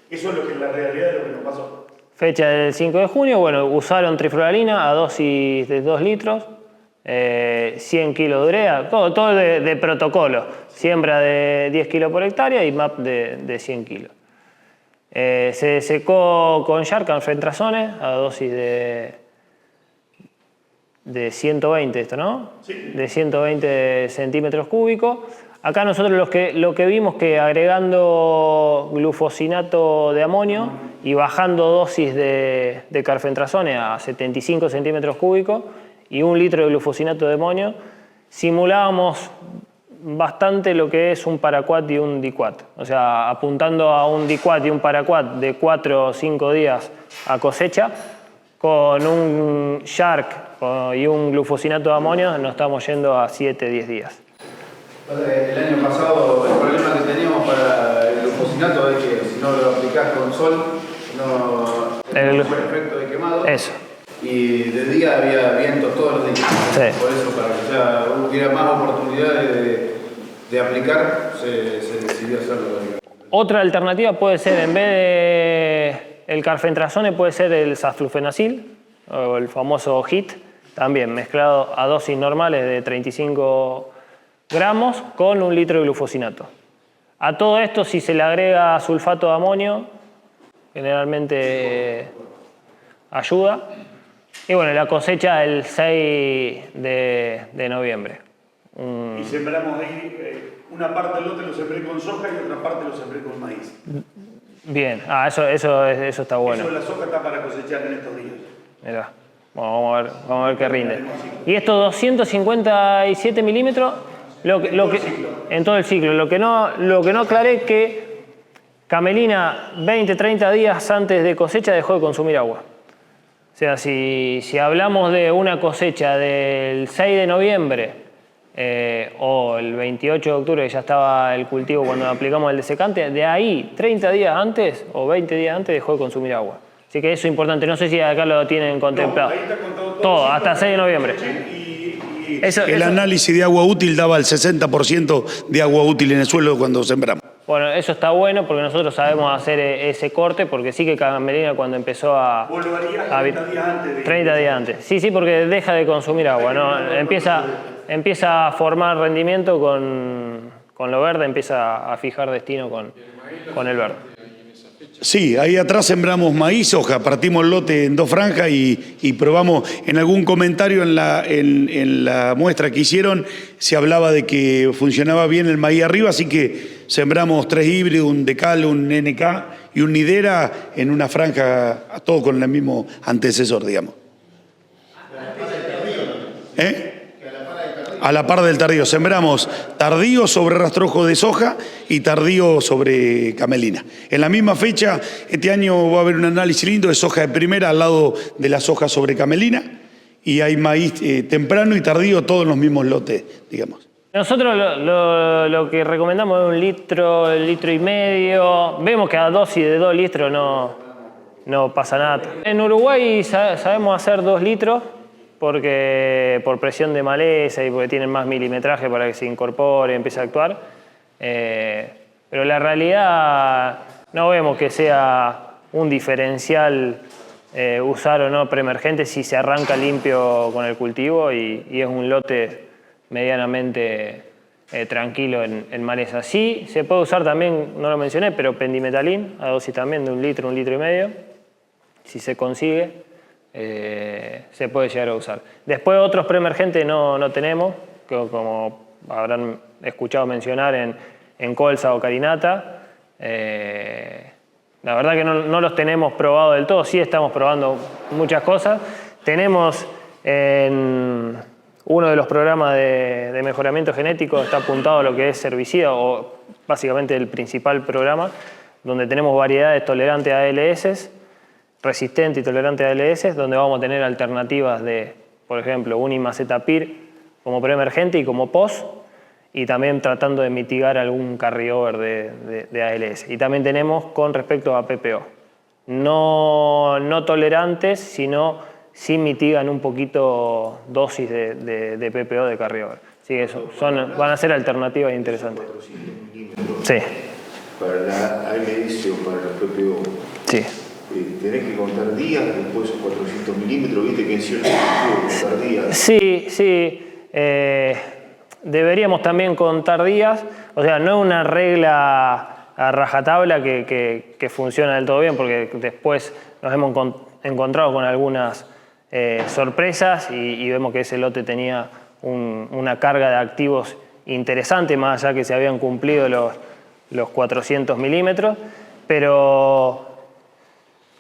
Eso es lo que es la realidad de lo que nos pasó. Fecha del 5 de junio, bueno, usaron trifluralina a dosis de 2 litros, 100 kilos de urea, todo de protocolo. Siembra de 10 kilos por hectárea y MAP de 100 kilos. Se secó con Shark Fentrazone a dosis de 120, esto, ¿no? Sí. De 120 centímetros cúbicos. Acá nosotros lo que vimos que agregando glufosinato de amonio y bajando dosis de carfentrazone a 75 centímetros cúbicos y 1 litro de glufosinato de amonio, simulábamos bastante lo que es un paraquat y un diquat. O sea, apuntando a un diquat y un paraquat de 4 o 5 días a cosecha, con un Shark y un glufosinato de amonio nos estamos yendo a 7-10 días. El año pasado el problema que teníamos para el glufosinato es que si no lo aplicás con sol no tiene un buen efecto de quemado. Eso. y de día había viento todos los días. Sí. Por eso, para que ya hubiera más oportunidades de aplicar, se decidió hacerlo. Otra alternativa puede ser, en vez de el carfentrazone, puede ser el saflufenacil, o el famoso HIT, también mezclado a dosis normales de 35 gramos con 1 litro de glufosinato. A todo esto, si se le agrega sulfato de amonio, generalmente ayuda. Y bueno, la cosecha el 6 de noviembre. Y sembramos ahí, una parte del lote lo sembré con soja y otra parte lo sembré con maíz. Bien, eso está bueno. Eso de la soja está para cosechar en estos días. Mirá, vamos a ver qué rinde. Y estos 257 milímetros, en todo el ciclo. Lo que no aclaré es que camelina 20-30 días antes de cosecha dejó de consumir agua. O sea, si hablamos de una cosecha del 6 de noviembre o el 28 de octubre, que ya estaba el cultivo cuando aplicamos el desecante, de ahí 30 días antes o 20 días antes dejó de consumir agua. Así que eso es importante. No sé si acá lo tienen contemplado. Ahí está contado todo hasta el 6 de noviembre. El análisis de agua útil daba el 60% de agua útil en el suelo cuando sembramos. Bueno, eso está bueno porque nosotros sabemos hacer ese corte, porque sí que camelina cuando empezó a... Vos lo harías 30 días antes. 30 días antes. Sí, porque deja de consumir agua, ¿no? Empieza a formar rendimiento con lo verde, empieza a fijar destino con el verde. Sí, ahí atrás sembramos maíz, soja, partimos el lote en 2 franjas y probamos. En algún comentario en la muestra que hicieron se hablaba de que funcionaba bien el maíz arriba, así que sembramos 3 híbridos, un Decal, un NK y un Nidera en una franja, todo con el mismo antecesor, digamos. A la par del tardío. Sembramos tardío sobre rastrojo de soja y tardío sobre camelina. En la misma fecha, este año va a haber un análisis lindo de soja de primera al lado de la soja sobre camelina y hay maíz temprano y tardío, todos en los mismos lotes, digamos. Nosotros lo que recomendamos es 1 litro, 1,5 litros. Vemos que a dosis de 2 litros no pasa nada. En Uruguay sabemos hacer 2 litros. Porque por presión de maleza y porque tienen más milimetraje para que se incorpore y empiece a actuar. Pero la realidad no vemos que sea un diferencial usar o no preemergente si se arranca limpio con el cultivo y es un lote medianamente tranquilo en maleza. Sí, se puede usar también, no lo mencioné, pero pendimetalín, a dosis también de 1 litro, 1,5 litros, si se consigue. Se puede llegar a usar. Después otros preemergentes no tenemos, como habrán escuchado mencionar en colza o carinata. La verdad que no los tenemos probado del todo, sí estamos probando muchas cosas. Tenemos en uno de los programas de mejoramiento genético, está apuntado a lo que es herbicida, o básicamente el principal programa, donde tenemos variedades tolerantes a ALS, resistente y tolerante a ALS, donde vamos a tener alternativas de, por ejemplo, un imacetapir como preemergente y como post, y también tratando de mitigar algún carryover de ALS. Y también tenemos con respecto a PPO. No tolerantes, sino sí mitigan un poquito dosis de PPO de carryover. Así que van a ser alternativas interesantes. Sí. Para la ALS o para la PPO. Sí. Tenés que contar días después de esos 400 milímetros, viste que en cierto sentido contar días. Sí. Deberíamos también contar días. O sea, no es una regla a rajatabla que funciona del todo bien, porque después nos hemos encontrado con algunas sorpresas y vemos que ese lote tenía una carga de activos interesante, más allá que se habían cumplido los 400 milímetros. Pero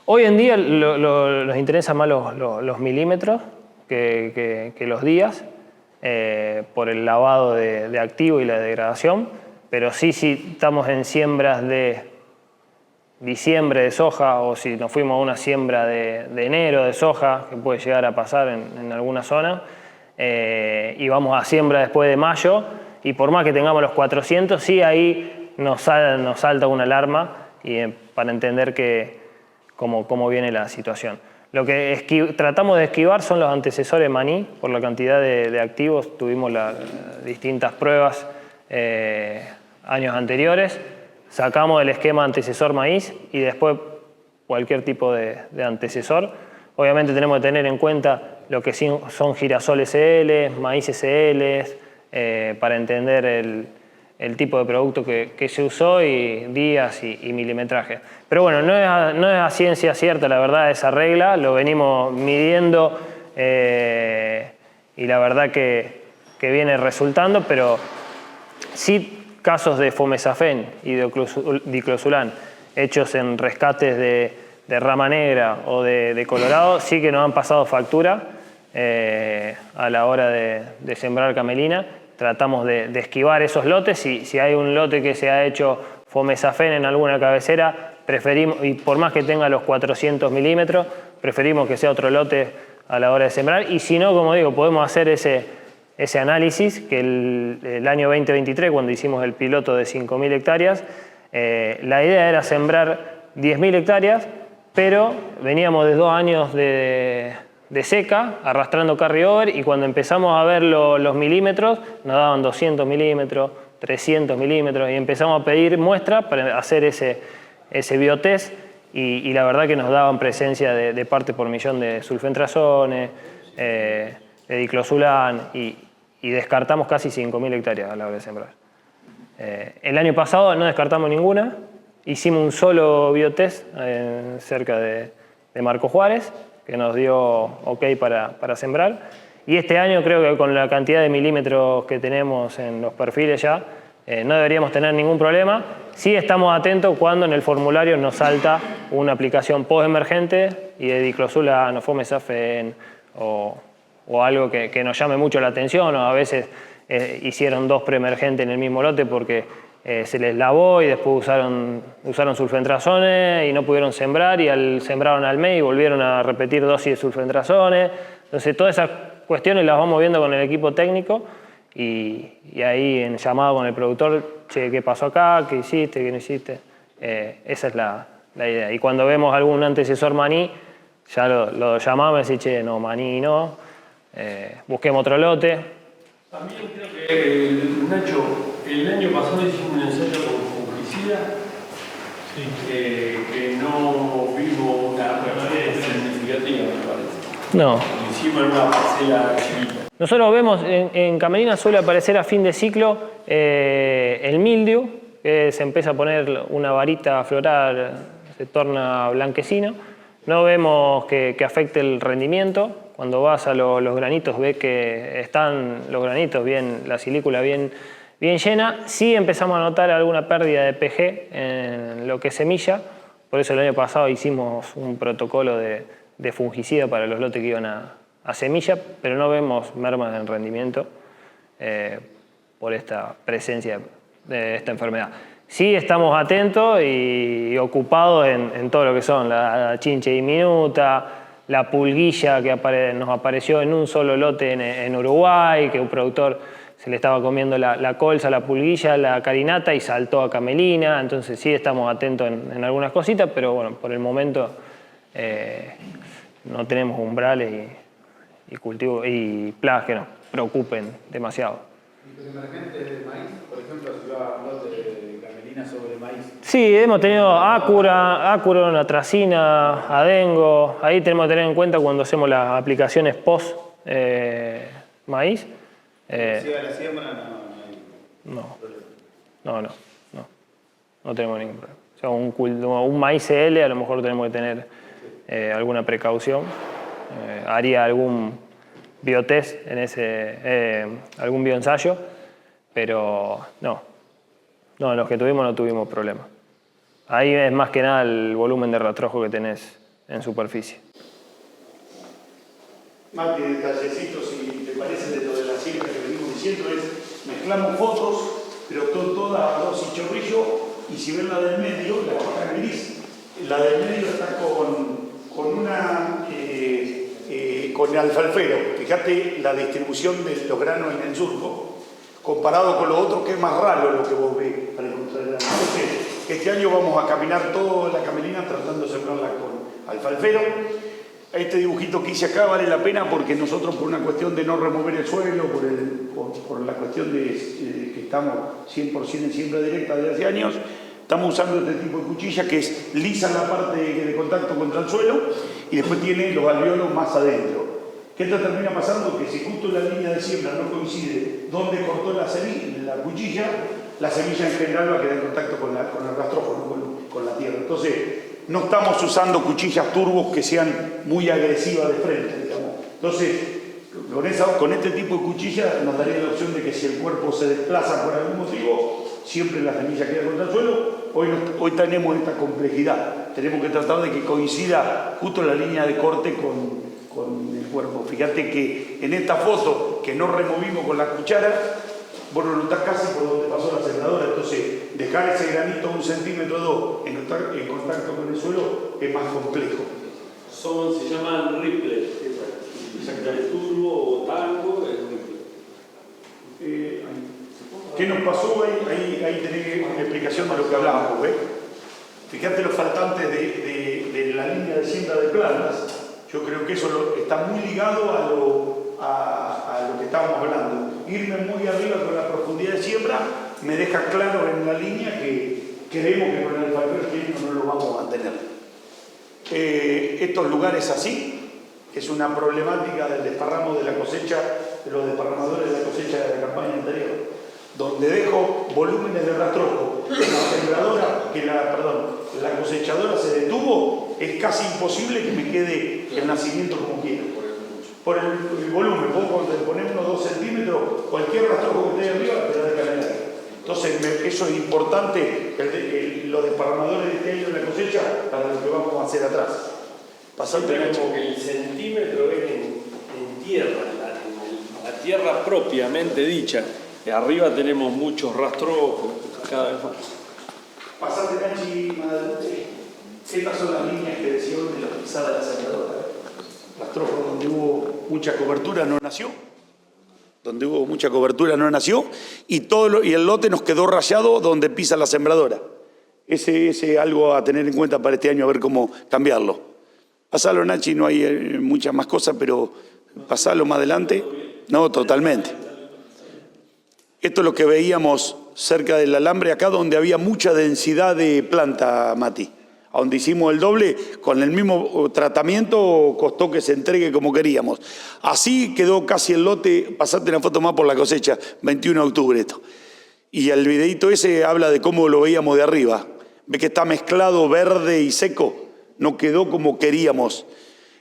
hoy en día nos interesan más los milímetros que los días por el lavado de activo y la degradación, pero sí estamos en siembras de diciembre de soja o si nos fuimos a una siembra de enero de soja, que puede llegar a pasar en alguna zona, y vamos a siembra después de mayo, y por más que tengamos los 400, sí ahí nos salta una alarma para entender cómo viene la situación. Lo que tratamos de esquivar son los antecesores maní, por la cantidad de activos. Tuvimos distintas pruebas años anteriores. Sacamos el esquema antecesor maíz y después cualquier tipo de antecesor. Obviamente tenemos que tener en cuenta lo que son girasol SL, maíz SL, para entender el tipo de producto que se usó y días y milimetraje. Pero bueno, no es a ciencia cierta, la verdad, esa regla. Lo venimos midiendo y la verdad que viene resultando, pero sí casos de fomesafen y diclosulán hechos en rescates de rama negra o de colorado, sí que nos han pasado factura a la hora de sembrar camelina. Tratamos de esquivar esos lotes. Si hay un lote que se ha hecho fomesafen en alguna cabecera, preferimos, y por más que tenga los 400 milímetros, preferimos que sea otro lote a la hora de sembrar. Y si no, como digo, podemos hacer ese análisis que el año 2023, cuando hicimos el piloto de 5.000 hectáreas, la idea era sembrar 10.000 hectáreas, pero veníamos de 2 años de seca, arrastrando carryover, y cuando empezamos a ver los milímetros, nos daban 200 milímetros, 300 milímetros, y empezamos a pedir muestras para hacer ese biotest, y la verdad que nos daban presencia de parte por millón de sulfentrazones, de diclosulán, y descartamos casi 5.000 hectáreas a la hora de sembrar. El año pasado no descartamos ninguna, hicimos un solo biotest cerca de Marco Juárez, que nos dio ok para sembrar. Y este año creo que con la cantidad de milímetros que tenemos en los perfiles ya, no deberíamos tener ningún problema. Sí estamos atentos cuando en el formulario nos salta una aplicación post-emergente y de diclosulán o fomesafen o algo que nos llame mucho la atención, o a veces hicieron 2 preemergentes en el mismo lote porque se les lavó y después usaron sulfentrazones y no pudieron sembrar, y sembraron al mes y volvieron a repetir dosis de sulfentrazones. Entonces todas esas cuestiones las vamos viendo con el equipo técnico y ahí en llamado con el productor, che, ¿qué pasó acá? ¿Qué hiciste? ¿Qué no hiciste? Esa es la idea. Y cuando vemos algún antecesor maní, ya lo llamamos y decimos, che, no, maní no, busquemos otro lote. También creo que, Nacho, el año pasado hicimos un ensayo con fungicida, que no vimos una respuesta significativa, me parece. No. Lo hicimos en una parcela chiquita. Nosotros vemos, en camelina suele aparecer a fin de ciclo el mildew, que se empieza a poner una varita floral, se torna blanquecino. No vemos que afecte el rendimiento. Cuando vas a los granitos ves que están los granitos bien, la silícula bien llena. Sí empezamos a notar alguna pérdida de PG en lo que es semilla. Por eso el año pasado hicimos un protocolo de fungicida para los lotes que iban a semilla, pero no vemos mermas en rendimiento por esta presencia de esta enfermedad. Sí estamos atentos y ocupados en todo lo que son la chinche diminuta, la pulguilla que nos apareció en un solo lote en Uruguay, que un productor se le estaba comiendo la colza, la pulguilla, la carinata y saltó a camelina. Entonces sí estamos atentos en algunas cositas, pero bueno, por el momento no tenemos umbrales y cultivos y plagas que nos preocupen demasiado. ¿Y los emergentes de maíz? Por ejemplo, si va un lote de camelina sobre maíz. Sí, hemos tenido Acura, Atracina, Adengo. Ahí tenemos que tener en cuenta cuando hacemos las aplicaciones post maíz. La siembra no tenemos ningún problema. O sea, un maíz CL a lo mejor tenemos que tener alguna precaución. Haría algún biotest algún bioensayo, pero no, los que tuvimos no tuvimos problema. Ahí es más que nada el volumen de rastrojo que tenés en superficie. Mati, detallecitos, si te parece, de lo de la siembra que venimos diciendo, es mezclamos fotos, pero todas a dosis chorrillo, y si ven la del medio, la que está en gris, la del medio está con el alfalfero. Fíjate la distribución de los granos en el surco, comparado con lo otro, que es más raro lo que vos ves para encontrar el grano. Entonces, este año vamos a caminar toda la camelina tratando de sembrarla con alfalfero. Este dibujito que hice acá vale la pena porque nosotros, por una cuestión de no remover el suelo, por la cuestión de que estamos 100% en siembra directa desde hace años, estamos usando este tipo de cuchilla que es lisa en la parte de contacto contra el suelo y después tiene los alveolos más adentro. ¿Qué te termina pasando? Que si justo la línea de siembra no coincide donde cortó la cuchilla, la semilla en general va a quedar en contacto con el rastrojo, ¿no? con la tierra. Entonces, no estamos usando cuchillas turbos que sean muy agresivas de frente, digamos. Entonces, con este tipo de cuchilla nos daría la opción de que si el cuerpo se desplaza por algún motivo, siempre la semilla queda contra el suelo. Hoy tenemos esta complejidad. Tenemos que tratar de que coincida justo la línea de corte con el cuerpo. Fíjate que en esta foto que no removimos con la cuchara, vos lo notás casi por donde pasó la sembradora. Entonces, dejar ese granito 1 centímetro o 2 en contacto con el suelo es más complejo. Se llaman ripple, exactamente, turbo o tango, es ripple. ¿Qué nos pasó? Ahí tenés una explicación de lo que hablábamos, ¿ves? Fíjate los faltantes de la línea de siembra de plantas. Yo creo que eso está muy ligado a lo que estábamos hablando. Irme muy arriba con la profundidad de siembra me deja claro en la línea que creemos que con el alfalfer no lo vamos a mantener. Estos lugares así es una problemática del desparramo de la cosecha, de los desparramadores de la cosecha de la campaña anterior, donde dejo volúmenes de rastrojo. La cosechadora se detuvo, es casi imposible que me quede el nacimiento como quiera. Por el volumen, vos cuando te pones unos 2 centímetros, cualquier rastrojo que esté arriba te da de canela. Entonces, eso es importante, los desparramadores de este año en la cosecha, para lo que vamos a hacer atrás. Como que el centímetro es en tierra, en la tierra propiamente dicha. Arriba tenemos muchos rastrojos, cada vez más. Pasate, Nachi, estas son las líneas que decía de la pisada de la sembradora. Rastrojo donde hubo mucha cobertura no nació. Y el lote nos quedó rayado donde pisa la sembradora. Ese es algo a tener en cuenta para este año, a ver cómo cambiarlo. Pasalo, Nachi, no hay muchas más cosas, pero pasalo más adelante. No, totalmente. Esto es lo que veíamos cerca del alambre, acá donde había mucha densidad de planta, Mati. A donde hicimos el doble, con el mismo tratamiento, costó que se entregue como queríamos. Así quedó casi el lote, pasate una foto más por la cosecha, 21 de octubre esto. Y el videito ese habla de cómo lo veíamos de arriba. Ve que está mezclado verde y seco, no quedó como queríamos.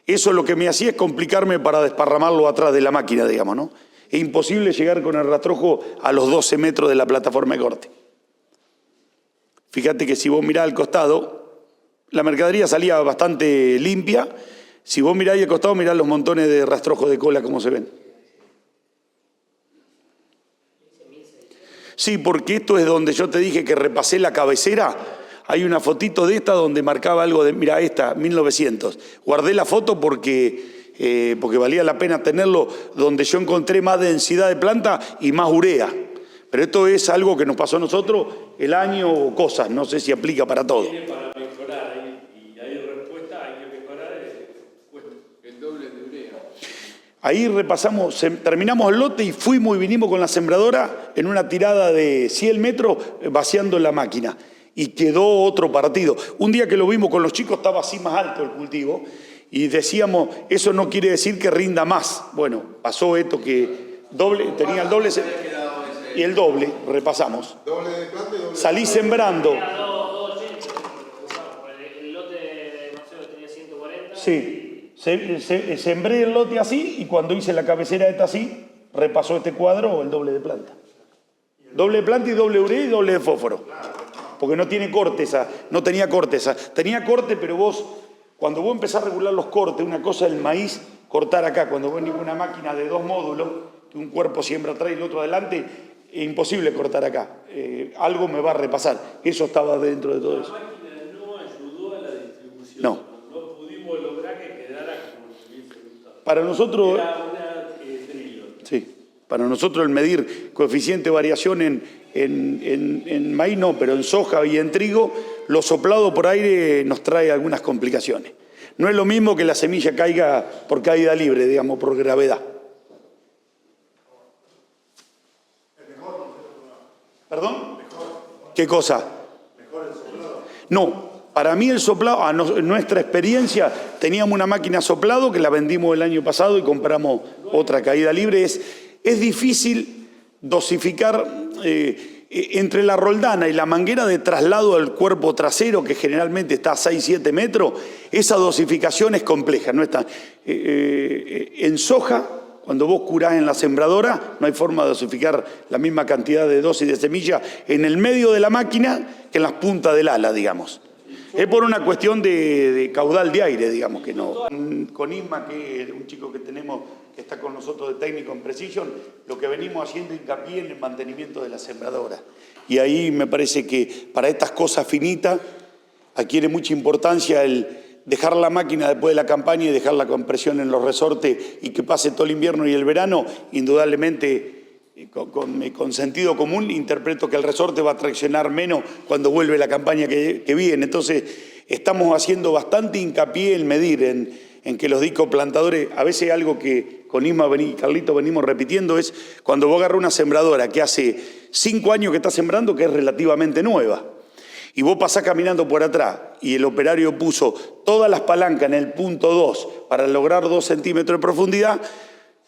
Eso lo que me hacía es complicarme para desparramarlo atrás de la máquina, digamos, ¿no? Es imposible llegar con el rastrojo a los 12 metros de la plataforma de corte. Fíjate que si vos mirás al costado, la mercadería salía bastante limpia. Si vos mirás ahí al costado, mirás los montones de rastrojos de cola, como se ven. Sí, porque esto es donde yo te dije que repasé la cabecera. Hay una fotito de esta donde marcaba algo de, mira, esta, 1900. Guardé la foto porque valía la pena tenerlo, donde yo encontré más densidad de planta y más urea. Pero esto es algo que nos pasó a nosotros el año o cosas, no sé si aplica para todo. Tiene para mejorar, y hay respuesta, hay que mejorar el doble de urea. Ahí repasamos, terminamos el lote y fuimos y vinimos con la sembradora en una tirada de 100 metros vaciando la máquina. Y quedó otro partido. Un día que lo vimos con los chicos estaba así más alto el cultivo y decíamos, eso no quiere decir que rinda más. Bueno, pasó esto que tenía el doble y el doble, repasamos. ¿Doble de planta y doble? Salí sembrando. El lote de Marcelo tenía 140. Sí, sembré el lote así y cuando hice la cabecera esta así, repasó este cuadro el doble de planta. Doble de planta y doble urea y doble de fósforo. Porque no tiene corte no tenía corte esa. Tenía corte, pero cuando vos empezás a regular los cortes, una cosa es el maíz, cortar acá. Cuando vos venís con una máquina de 2 módulos, que un cuerpo siembra atrás y el otro adelante, es imposible cortar acá. Algo me va a repasar. Eso estaba dentro de todo eso. La máquina no ayudó a la distribución. No. No pudimos lograr que quedara como se hubiese gustado. Para nosotros... Era una trillo. Sí. Para nosotros el medir coeficiente de variación en maíz no, pero en soja y en trigo, lo soplado por aire nos trae algunas complicaciones. No es lo mismo que la semilla caiga por caída libre, digamos, por gravedad. ¿Perdón? ¿Qué cosa? No, para mí el soplado, a nuestra experiencia, teníamos una máquina soplado que la vendimos el año pasado y compramos otra caída libre. Es difícil dosificar entre la roldana y la manguera de traslado del cuerpo trasero, que generalmente está a 6-7 metros, esa dosificación es compleja. No está, en soja, cuando vos curás en la sembradora, no hay forma de dosificar la misma cantidad de dosis de semilla en el medio de la máquina que en las puntas del ala, digamos. Es por una cuestión de caudal de aire, digamos, que no. Con Isma, que es un chico que tenemos, que está con nosotros de técnico en Precision, lo que venimos haciendo hincapié en el mantenimiento de la sembradora. Y ahí me parece que para estas cosas finitas adquiere mucha importancia el dejar la máquina después de la campaña y dejarla con presión en los resortes y que pase todo el invierno y el verano. Indudablemente, con sentido común, interpreto que el resorte va a traccionar menos cuando vuelve la campaña que viene. Entonces, estamos haciendo bastante hincapié en medir, en que los discoplantadores, a veces algo que con Isma y Carlito venimos repitiendo, es cuando vos agarrás una sembradora que hace 5 años que está sembrando, que es relativamente nueva, y vos pasás caminando por atrás y el operario puso todas las palancas en el punto 2 para lograr 2 centímetros de profundidad,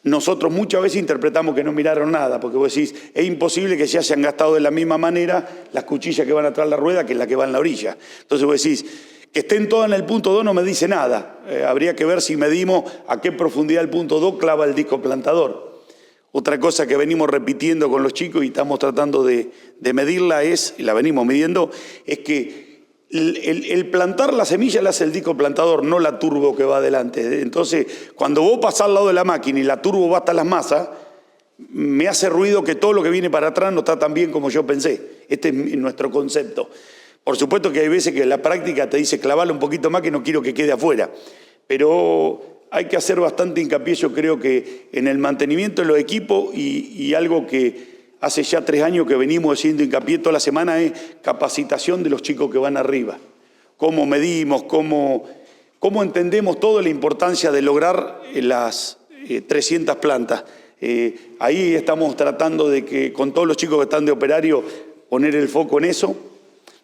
nosotros muchas veces interpretamos que no miraron nada, porque vos decís, es imposible que se hayan gastado de la misma manera las cuchillas que van atrás de la rueda que la que va en la orilla. Entonces vos decís, que estén todas en el punto 2 no me dice nada. Habría que ver si medimos a qué profundidad el punto 2 clava el disco plantador. Otra cosa que venimos repitiendo con los chicos y estamos tratando de medirla es, y la venimos midiendo, es que el plantar la semilla la hace el disco plantador, no la turbo que va adelante. Entonces, cuando vos pasás al lado de la máquina y la turbo va hasta las masas, me hace ruido que todo lo que viene para atrás no está tan bien como yo pensé. Este es nuestro concepto. Por supuesto que hay veces que la práctica te dice clavarlo un poquito más que no quiero que quede afuera, pero hay que hacer bastante hincapié, yo creo que en el mantenimiento de los equipos y algo que hace ya 3 años que venimos haciendo hincapié toda la semana es capacitación de los chicos que van arriba. Cómo medimos, cómo entendemos toda la importancia de lograr las 300 plantas. Ahí estamos tratando de que con todos los chicos que están de operario poner el foco en eso.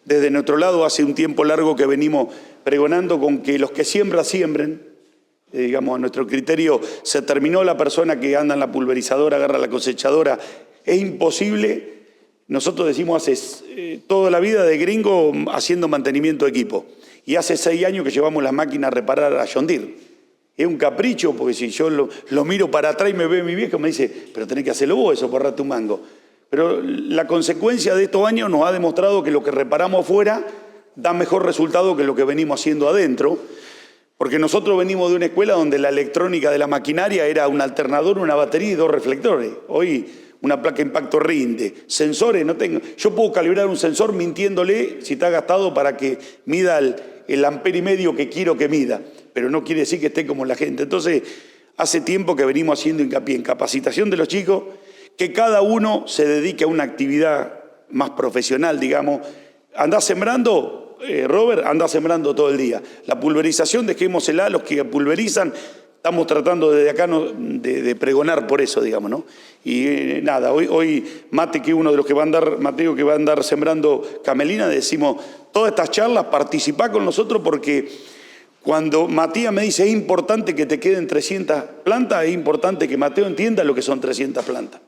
Desde nuestro lado hace un tiempo largo que venimos pregonando con que los que siembren. Digamos, a nuestro criterio se terminó la persona que anda en la pulverizadora, agarra la cosechadora. Es imposible, nosotros decimos hace toda la vida de gringo haciendo mantenimiento de equipo. Y hace 6 años que llevamos las máquinas a reparar a John Deere. Es un capricho, porque si yo lo miro para atrás y me ve mi viejo, me dice, pero tenés que hacerlo vos eso, por tu mango. Pero la consecuencia de estos años nos ha demostrado que lo que reparamos afuera da mejor resultado que lo que venimos haciendo adentro. Porque nosotros venimos de una escuela donde la electrónica de la maquinaria era un alternador, una batería y 2 reflectores. Hoy una placa de impacto rinde, sensores, no tengo. Yo puedo calibrar un sensor mintiéndole si está gastado para que mida el ampere y medio que quiero que mida, pero no quiere decir que esté como la gente. Entonces, hace tiempo que venimos haciendo hincapié en capacitación de los chicos, que cada uno se dedique a una actividad más profesional, digamos. ¿Andás sembrando? Robert, anda sembrando todo el día. La pulverización, dejémosela a los que pulverizan. Estamos tratando desde acá de pregonar por eso, digamos, ¿no? Y nada, hoy Mate, que es uno de los que va a andar, Mateo, que va a andar sembrando camelina, decimos, todas estas charlas, participá con nosotros porque cuando Matías me dice es importante que te queden 300 plantas, es importante que Mateo entienda lo que son 300 plantas.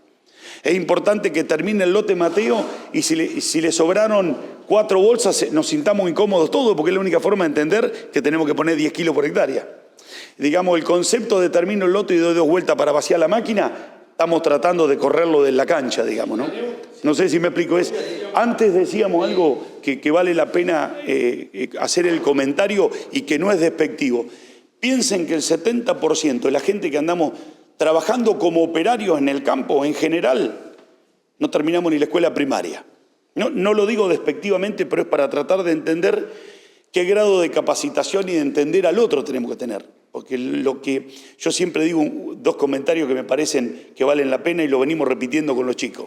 Es importante que termine el lote Mateo y si le sobraron 4 bolsas nos sintamos incómodos todos, porque es la única forma de entender que tenemos que poner 10 kilos por hectárea. Digamos, el concepto de termino el lote y doy 2 vueltas para vaciar la máquina, estamos tratando de correrlo de la cancha, digamos, ¿no? No sé si me explico. Antes decíamos algo que vale la pena hacer el comentario y que no es despectivo. Piensen que el 70% de la gente que andamos trabajando como operarios en el campo, en general, no terminamos ni la escuela primaria. No lo digo despectivamente, pero es para tratar de entender qué grado de capacitación y de entender al otro tenemos que tener. Porque lo que yo siempre digo, 2 comentarios que me parecen que valen la pena y lo venimos repitiendo con los chicos.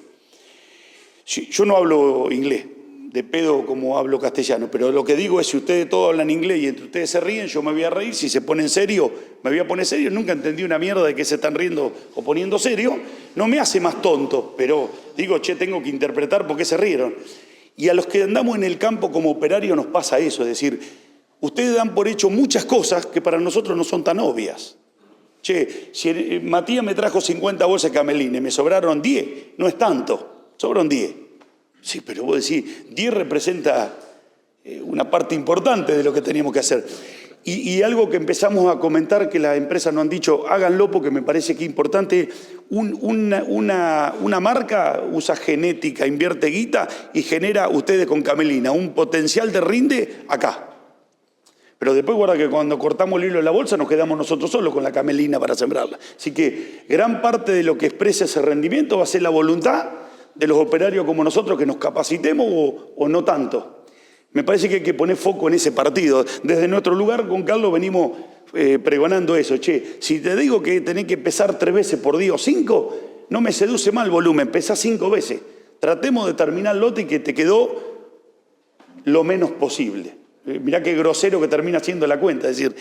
Yo no hablo inglés, de pedo como hablo castellano, pero lo que digo es, si ustedes todos hablan inglés y entre ustedes se ríen, yo me voy a reír. Si se ponen serio, me voy a poner serio. Nunca entendí una mierda de que se están riendo o poniendo serio. No me hace más tonto, pero digo, che, tengo que interpretar por qué se rieron. Y a los que andamos en el campo como operario nos pasa eso, es decir, ustedes dan por hecho muchas cosas que para nosotros no son tan obvias. Che, si Matías me trajo 50 bolsas de camelina y me sobraron 10, no es tanto, sobraron 10. Sí, pero vos decís, 10 representa una parte importante de lo que teníamos que hacer. Y algo que empezamos a comentar, que las empresas nos han dicho, háganlo porque me parece que es importante, una marca usa genética, invierte guita y genera ustedes con camelina un potencial de rinde acá. Pero después guarda que cuando cortamos el hilo de la bolsa nos quedamos nosotros solos con la camelina para sembrarla. Así que gran parte de lo que expresa ese rendimiento va a ser la voluntad de los operarios como nosotros, que nos capacitemos o no tanto. Me parece que hay que poner foco en ese partido. Desde nuestro lugar con Carlos venimos pregonando eso. Che, si te digo que tenés que pesar 3 veces por día o 5, no me seduce mal el volumen, pesá 5 veces. Tratemos de terminar el lote y que te quedó lo menos posible. Mirá qué grosero que termina siendo la cuenta. Es decir,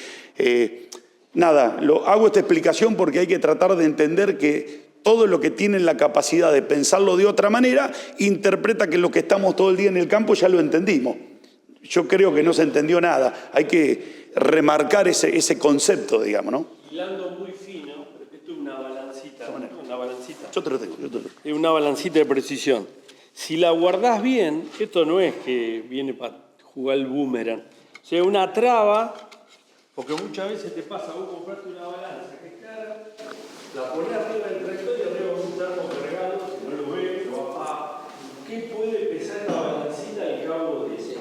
hago esta explicación porque hay que tratar de entender que todo lo que tiene la capacidad de pensarlo de otra manera, interpreta que lo que estamos todo el día en el campo ya lo entendimos. Yo creo que no se entendió nada. Hay que remarcar ese concepto, digamos, ¿no? Hilando muy fino, esto es una balancita. Una balancita. Yo te lo tengo. Es una balancita de precisión. Si la guardás bien, esto no es que viene para jugar el boomerang. O sea, una traba, porque muchas veces te pasa, vos compraste una balanza que es cara, la ponés arriba del tractor y arriba un termo cargado, si no lo ves, lo bajás. ¿Qué puede pesar esta balancita al cabo de ese?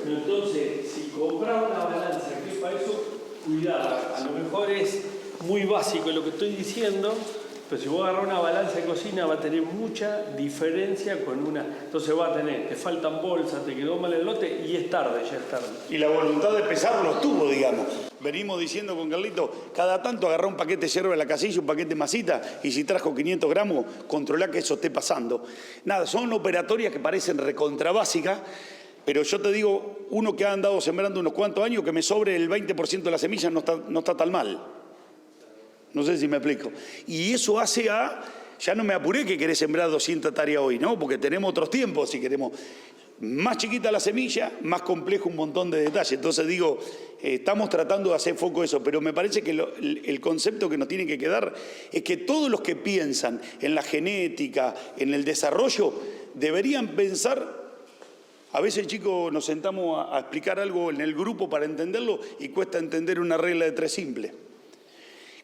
Entonces, si compras una balanza que es para eso, cuidado. A lo mejor es muy básico lo que estoy diciendo, pero si vos agarrás una balanza de cocina va a tener mucha diferencia con una. Entonces va a tener, te faltan bolsas, te quedó mal el lote y es tarde, ya es tarde. Y la voluntad de pesarlo estuvo, digamos. Venimos diciendo con Carlito, cada tanto agarrá un paquete de yerba de la casilla, un paquete de masita, y si trajo 500 gramos, controlá que eso esté pasando. Nada, son operatorias que parecen recontrabásicas, pero yo te digo, uno que ha andado sembrando unos cuantos años, que me sobre el 20% de las semillas no está tan mal. No sé si me explico. Y eso hace ya no me apuré que querés sembrar 200 hectáreas hoy, ¿no? Porque tenemos otros tiempos, si queremos. Más chiquita la semilla, más complejo un montón de detalles. Entonces digo, estamos tratando de hacer foco eso, pero me parece que el concepto que nos tiene que quedar es que todos los que piensan en la genética, en el desarrollo, deberían pensar. A veces, chicos, nos sentamos a explicar algo en el grupo para entenderlo y cuesta entender una regla de 3 simple.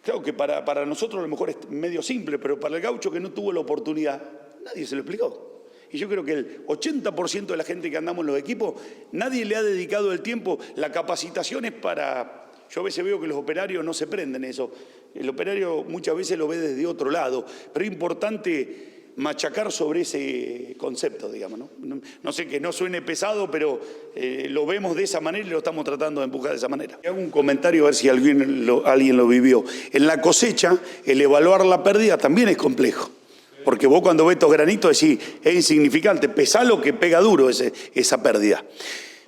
Claro que para nosotros a lo mejor es medio simple, pero para el gaucho que no tuvo la oportunidad, nadie se lo explicó. Y yo creo que el 80% de la gente que andamos en los equipos, nadie le ha dedicado el tiempo. La capacitación es para. Yo a veces veo que los operarios no se prenden eso. El operario muchas veces lo ve desde otro lado, pero es importante machacar sobre ese concepto, digamos, ¿no? No sé, que no suene pesado, pero lo vemos de esa manera y lo estamos tratando de empujar de esa manera. Hago un comentario a ver si alguien lo vivió. En la cosecha, el evaluar la pérdida también es complejo. Porque vos cuando ves estos granitos decís, es insignificante, pesá lo que pega duro esa pérdida.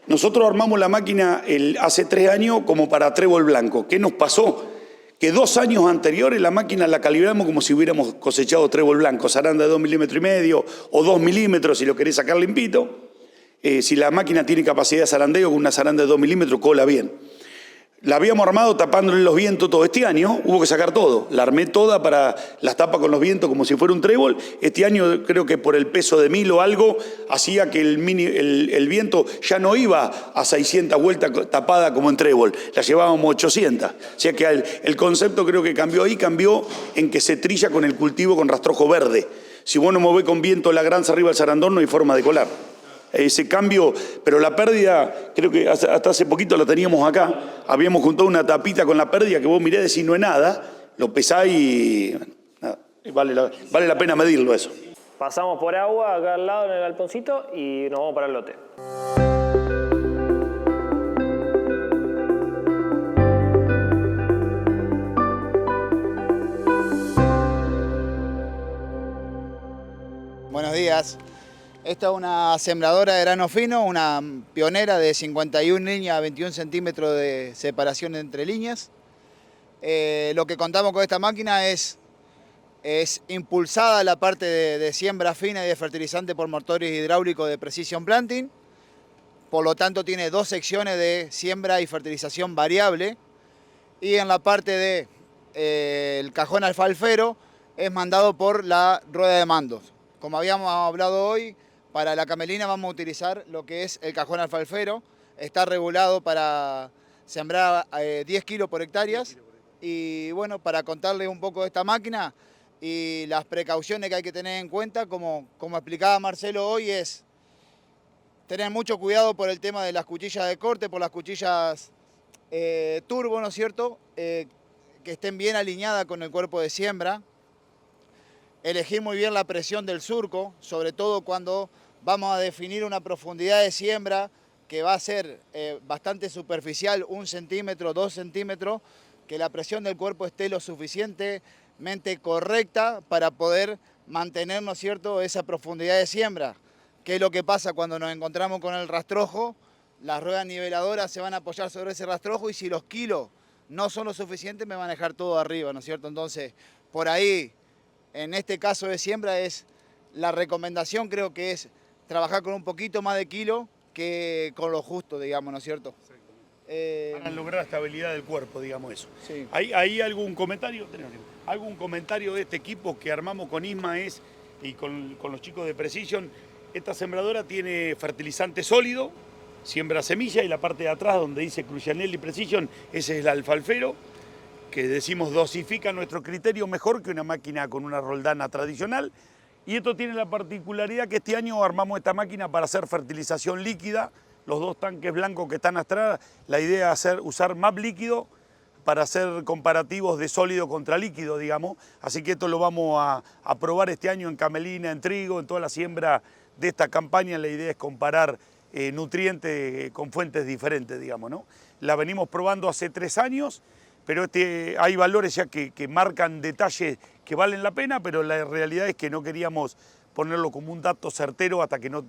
Nosotros armamos la máquina hace 3 años como para trébol blanco. ¿Qué nos pasó? Que 2 años anteriores la máquina la calibramos como si hubiéramos cosechado trébol blanco, zaranda de 2,5 milímetros o 2 milímetros si lo querés sacar limpito. Si la máquina tiene capacidad de zarandeo, con una zaranda de 2 milímetros, cola bien. La habíamos armado tapándole los vientos todo. Este año hubo que sacar todo. La armé toda para las tapas con los vientos como si fuera un trébol. Este año creo que por el peso de 1000 o algo hacía que el viento ya no iba a 600 vueltas tapada como en trébol. La llevábamos 800. O sea que el concepto creo que cambió ahí, cambió en que se trilla con el cultivo con rastrojo verde. Si vos no movés con viento la granza arriba del zarandón no hay forma de colar. Ese cambio, pero la pérdida, creo que hasta hace poquito la teníamos acá, habíamos juntado una tapita con la pérdida que vos miré decís no es nada, lo pesás y nada, vale la pena medirlo eso. Pasamos por agua acá al lado en el galponcito y nos vamos para el lote. Buenos días. Esta es una sembradora de grano fino, una pionera de 51 líneas a 21 centímetros de separación entre líneas. Lo que contamos con esta máquina es impulsada la parte de siembra fina y de fertilizante por motores hidráulicos de Precision Planting. Por lo tanto tiene dos secciones de siembra y fertilización variable. Y en la parte de el cajón alfalfero es mandado por la rueda de mandos. Como habíamos hablado hoy, para la camelina vamos a utilizar lo que es el cajón alfalfero. Está regulado para sembrar 10 kilos por hectáreas. Y bueno, para contarles un poco de esta máquina y las precauciones que hay que tener en cuenta, como explicaba Marcelo hoy, es tener mucho cuidado por el tema de las cuchillas de corte, por las cuchillas turbo, ¿no es cierto? Que estén bien alineadas con el cuerpo de siembra. Elegir muy bien la presión del surco, sobre todo cuando vamos a definir una profundidad de siembra que va a ser bastante superficial, 1 centímetro, 2 centímetros, que la presión del cuerpo esté lo suficientemente correcta para poder mantener, ¿no es cierto?, esa profundidad de siembra. ¿Qué es lo que pasa cuando nos encontramos con el rastrojo? Las ruedas niveladoras se van a apoyar sobre ese rastrojo y si los kilos no son lo suficientes me van a dejar todo arriba, ¿no es cierto? Entonces, por ahí, en este caso de siembra, es la recomendación creo que es trabajar con un poquito más de kilo que con lo justo, digamos, ¿no es cierto? Para lograr estabilidad del cuerpo, digamos eso. Sí. ¿Hay algún comentario? ¿Algún comentario de este equipo que armamos con Isma y con los chicos de Precision? Esta sembradora tiene fertilizante sólido, siembra semilla y la parte de atrás donde dice Crucianelli Precision, ese es el alfalfero, que decimos dosifica a nuestro criterio mejor que una máquina con una roldana tradicional. Y esto tiene la particularidad que este año armamos esta máquina para hacer fertilización líquida. Los dos tanques blancos que están atrás, la idea es usar MAP líquido para hacer comparativos de sólido contra líquido, digamos. Así que esto lo vamos a probar este año en camelina, en trigo, en toda la siembra de esta campaña. La idea es comparar nutrientes con fuentes diferentes, digamos, ¿no? La venimos probando hace 3 años, pero hay valores ya que marcan detalles que valen la pena, pero la realidad es que no queríamos ponerlo como un dato certero hasta que no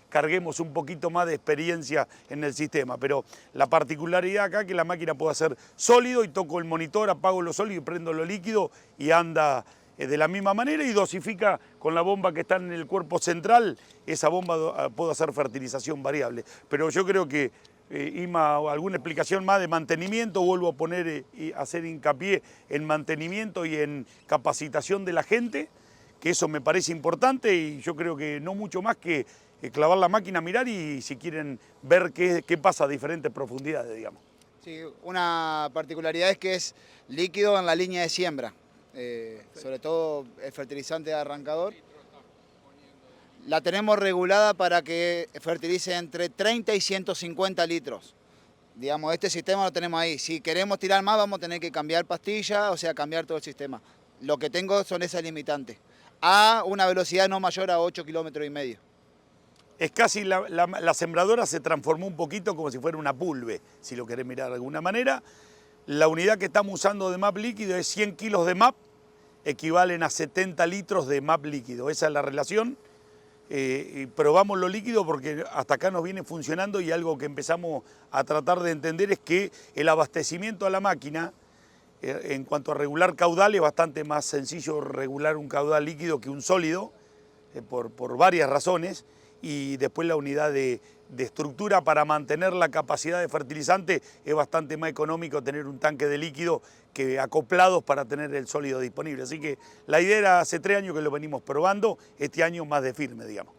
carguemos un poquito más de experiencia en el sistema. Pero la particularidad acá es que la máquina puede hacer sólido y toco el monitor, apago lo sólido y prendo lo líquido y anda de la misma manera y dosifica con la bomba que está en el cuerpo central. Esa bomba puede hacer fertilización variable. Pero yo creo que Ima, alguna explicación más de mantenimiento, vuelvo a poner y hacer hincapié en mantenimiento y en capacitación de la gente, que eso me parece importante y yo creo que no mucho más que clavar la máquina, mirar y si quieren ver qué pasa a diferentes profundidades, digamos. Sí, una particularidad es que es líquido en la línea de siembra, sobre todo el fertilizante de arrancador. La tenemos regulada para que fertilice entre 30 y 150 litros. Digamos, este sistema lo tenemos ahí. Si queremos tirar más vamos a tener que cambiar pastillas, o sea, cambiar todo el sistema. Lo que tengo son esas limitantes, a una velocidad no mayor a 8,5 kilómetros. Es casi, la sembradora se transformó un poquito como si fuera una pulve, si lo querés mirar de alguna manera. La unidad que estamos usando de MAP líquido es 100 kilos de MAP, equivalen a 70 litros de MAP líquido. Esa es la relación. Y probamos lo líquido porque hasta acá nos viene funcionando y algo que empezamos a tratar de entender es que el abastecimiento a la máquina, en cuanto a regular caudal, es bastante más sencillo regular un caudal líquido que un sólido, por varias razones, y después la unidad de estructura para mantener la capacidad de fertilizante es bastante más económico tener un tanque de líquido que acoplados para tener el sólido disponible. Así que la idea era hace 3 años que lo venimos probando, este año más de firme, digamos.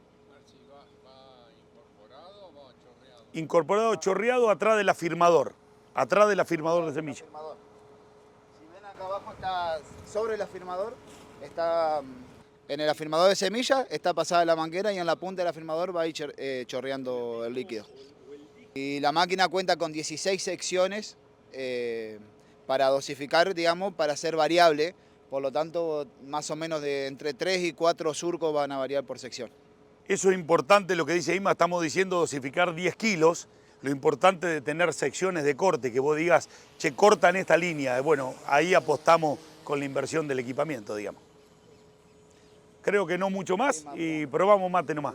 ¿Incorporado o chorreado? Incorporado, chorreado atrás del afirmador de semilla. Si ven acá abajo está sobre el afirmador, está en el afirmador de semilla, está pasada la manguera y en la punta del afirmador va a ir chorreando el líquido. Y la máquina cuenta con 16 secciones para dosificar, digamos, para ser variable. Por lo tanto, más o menos de entre 3 y 4 surcos van a variar por sección. Eso es importante lo que dice Ima, estamos diciendo dosificar 10 kilos. Lo importante de tener secciones de corte, que vos digas, che, corta en esta línea. Bueno, ahí apostamos con la inversión del equipamiento, digamos. Creo que no mucho más y probamos mate nomás.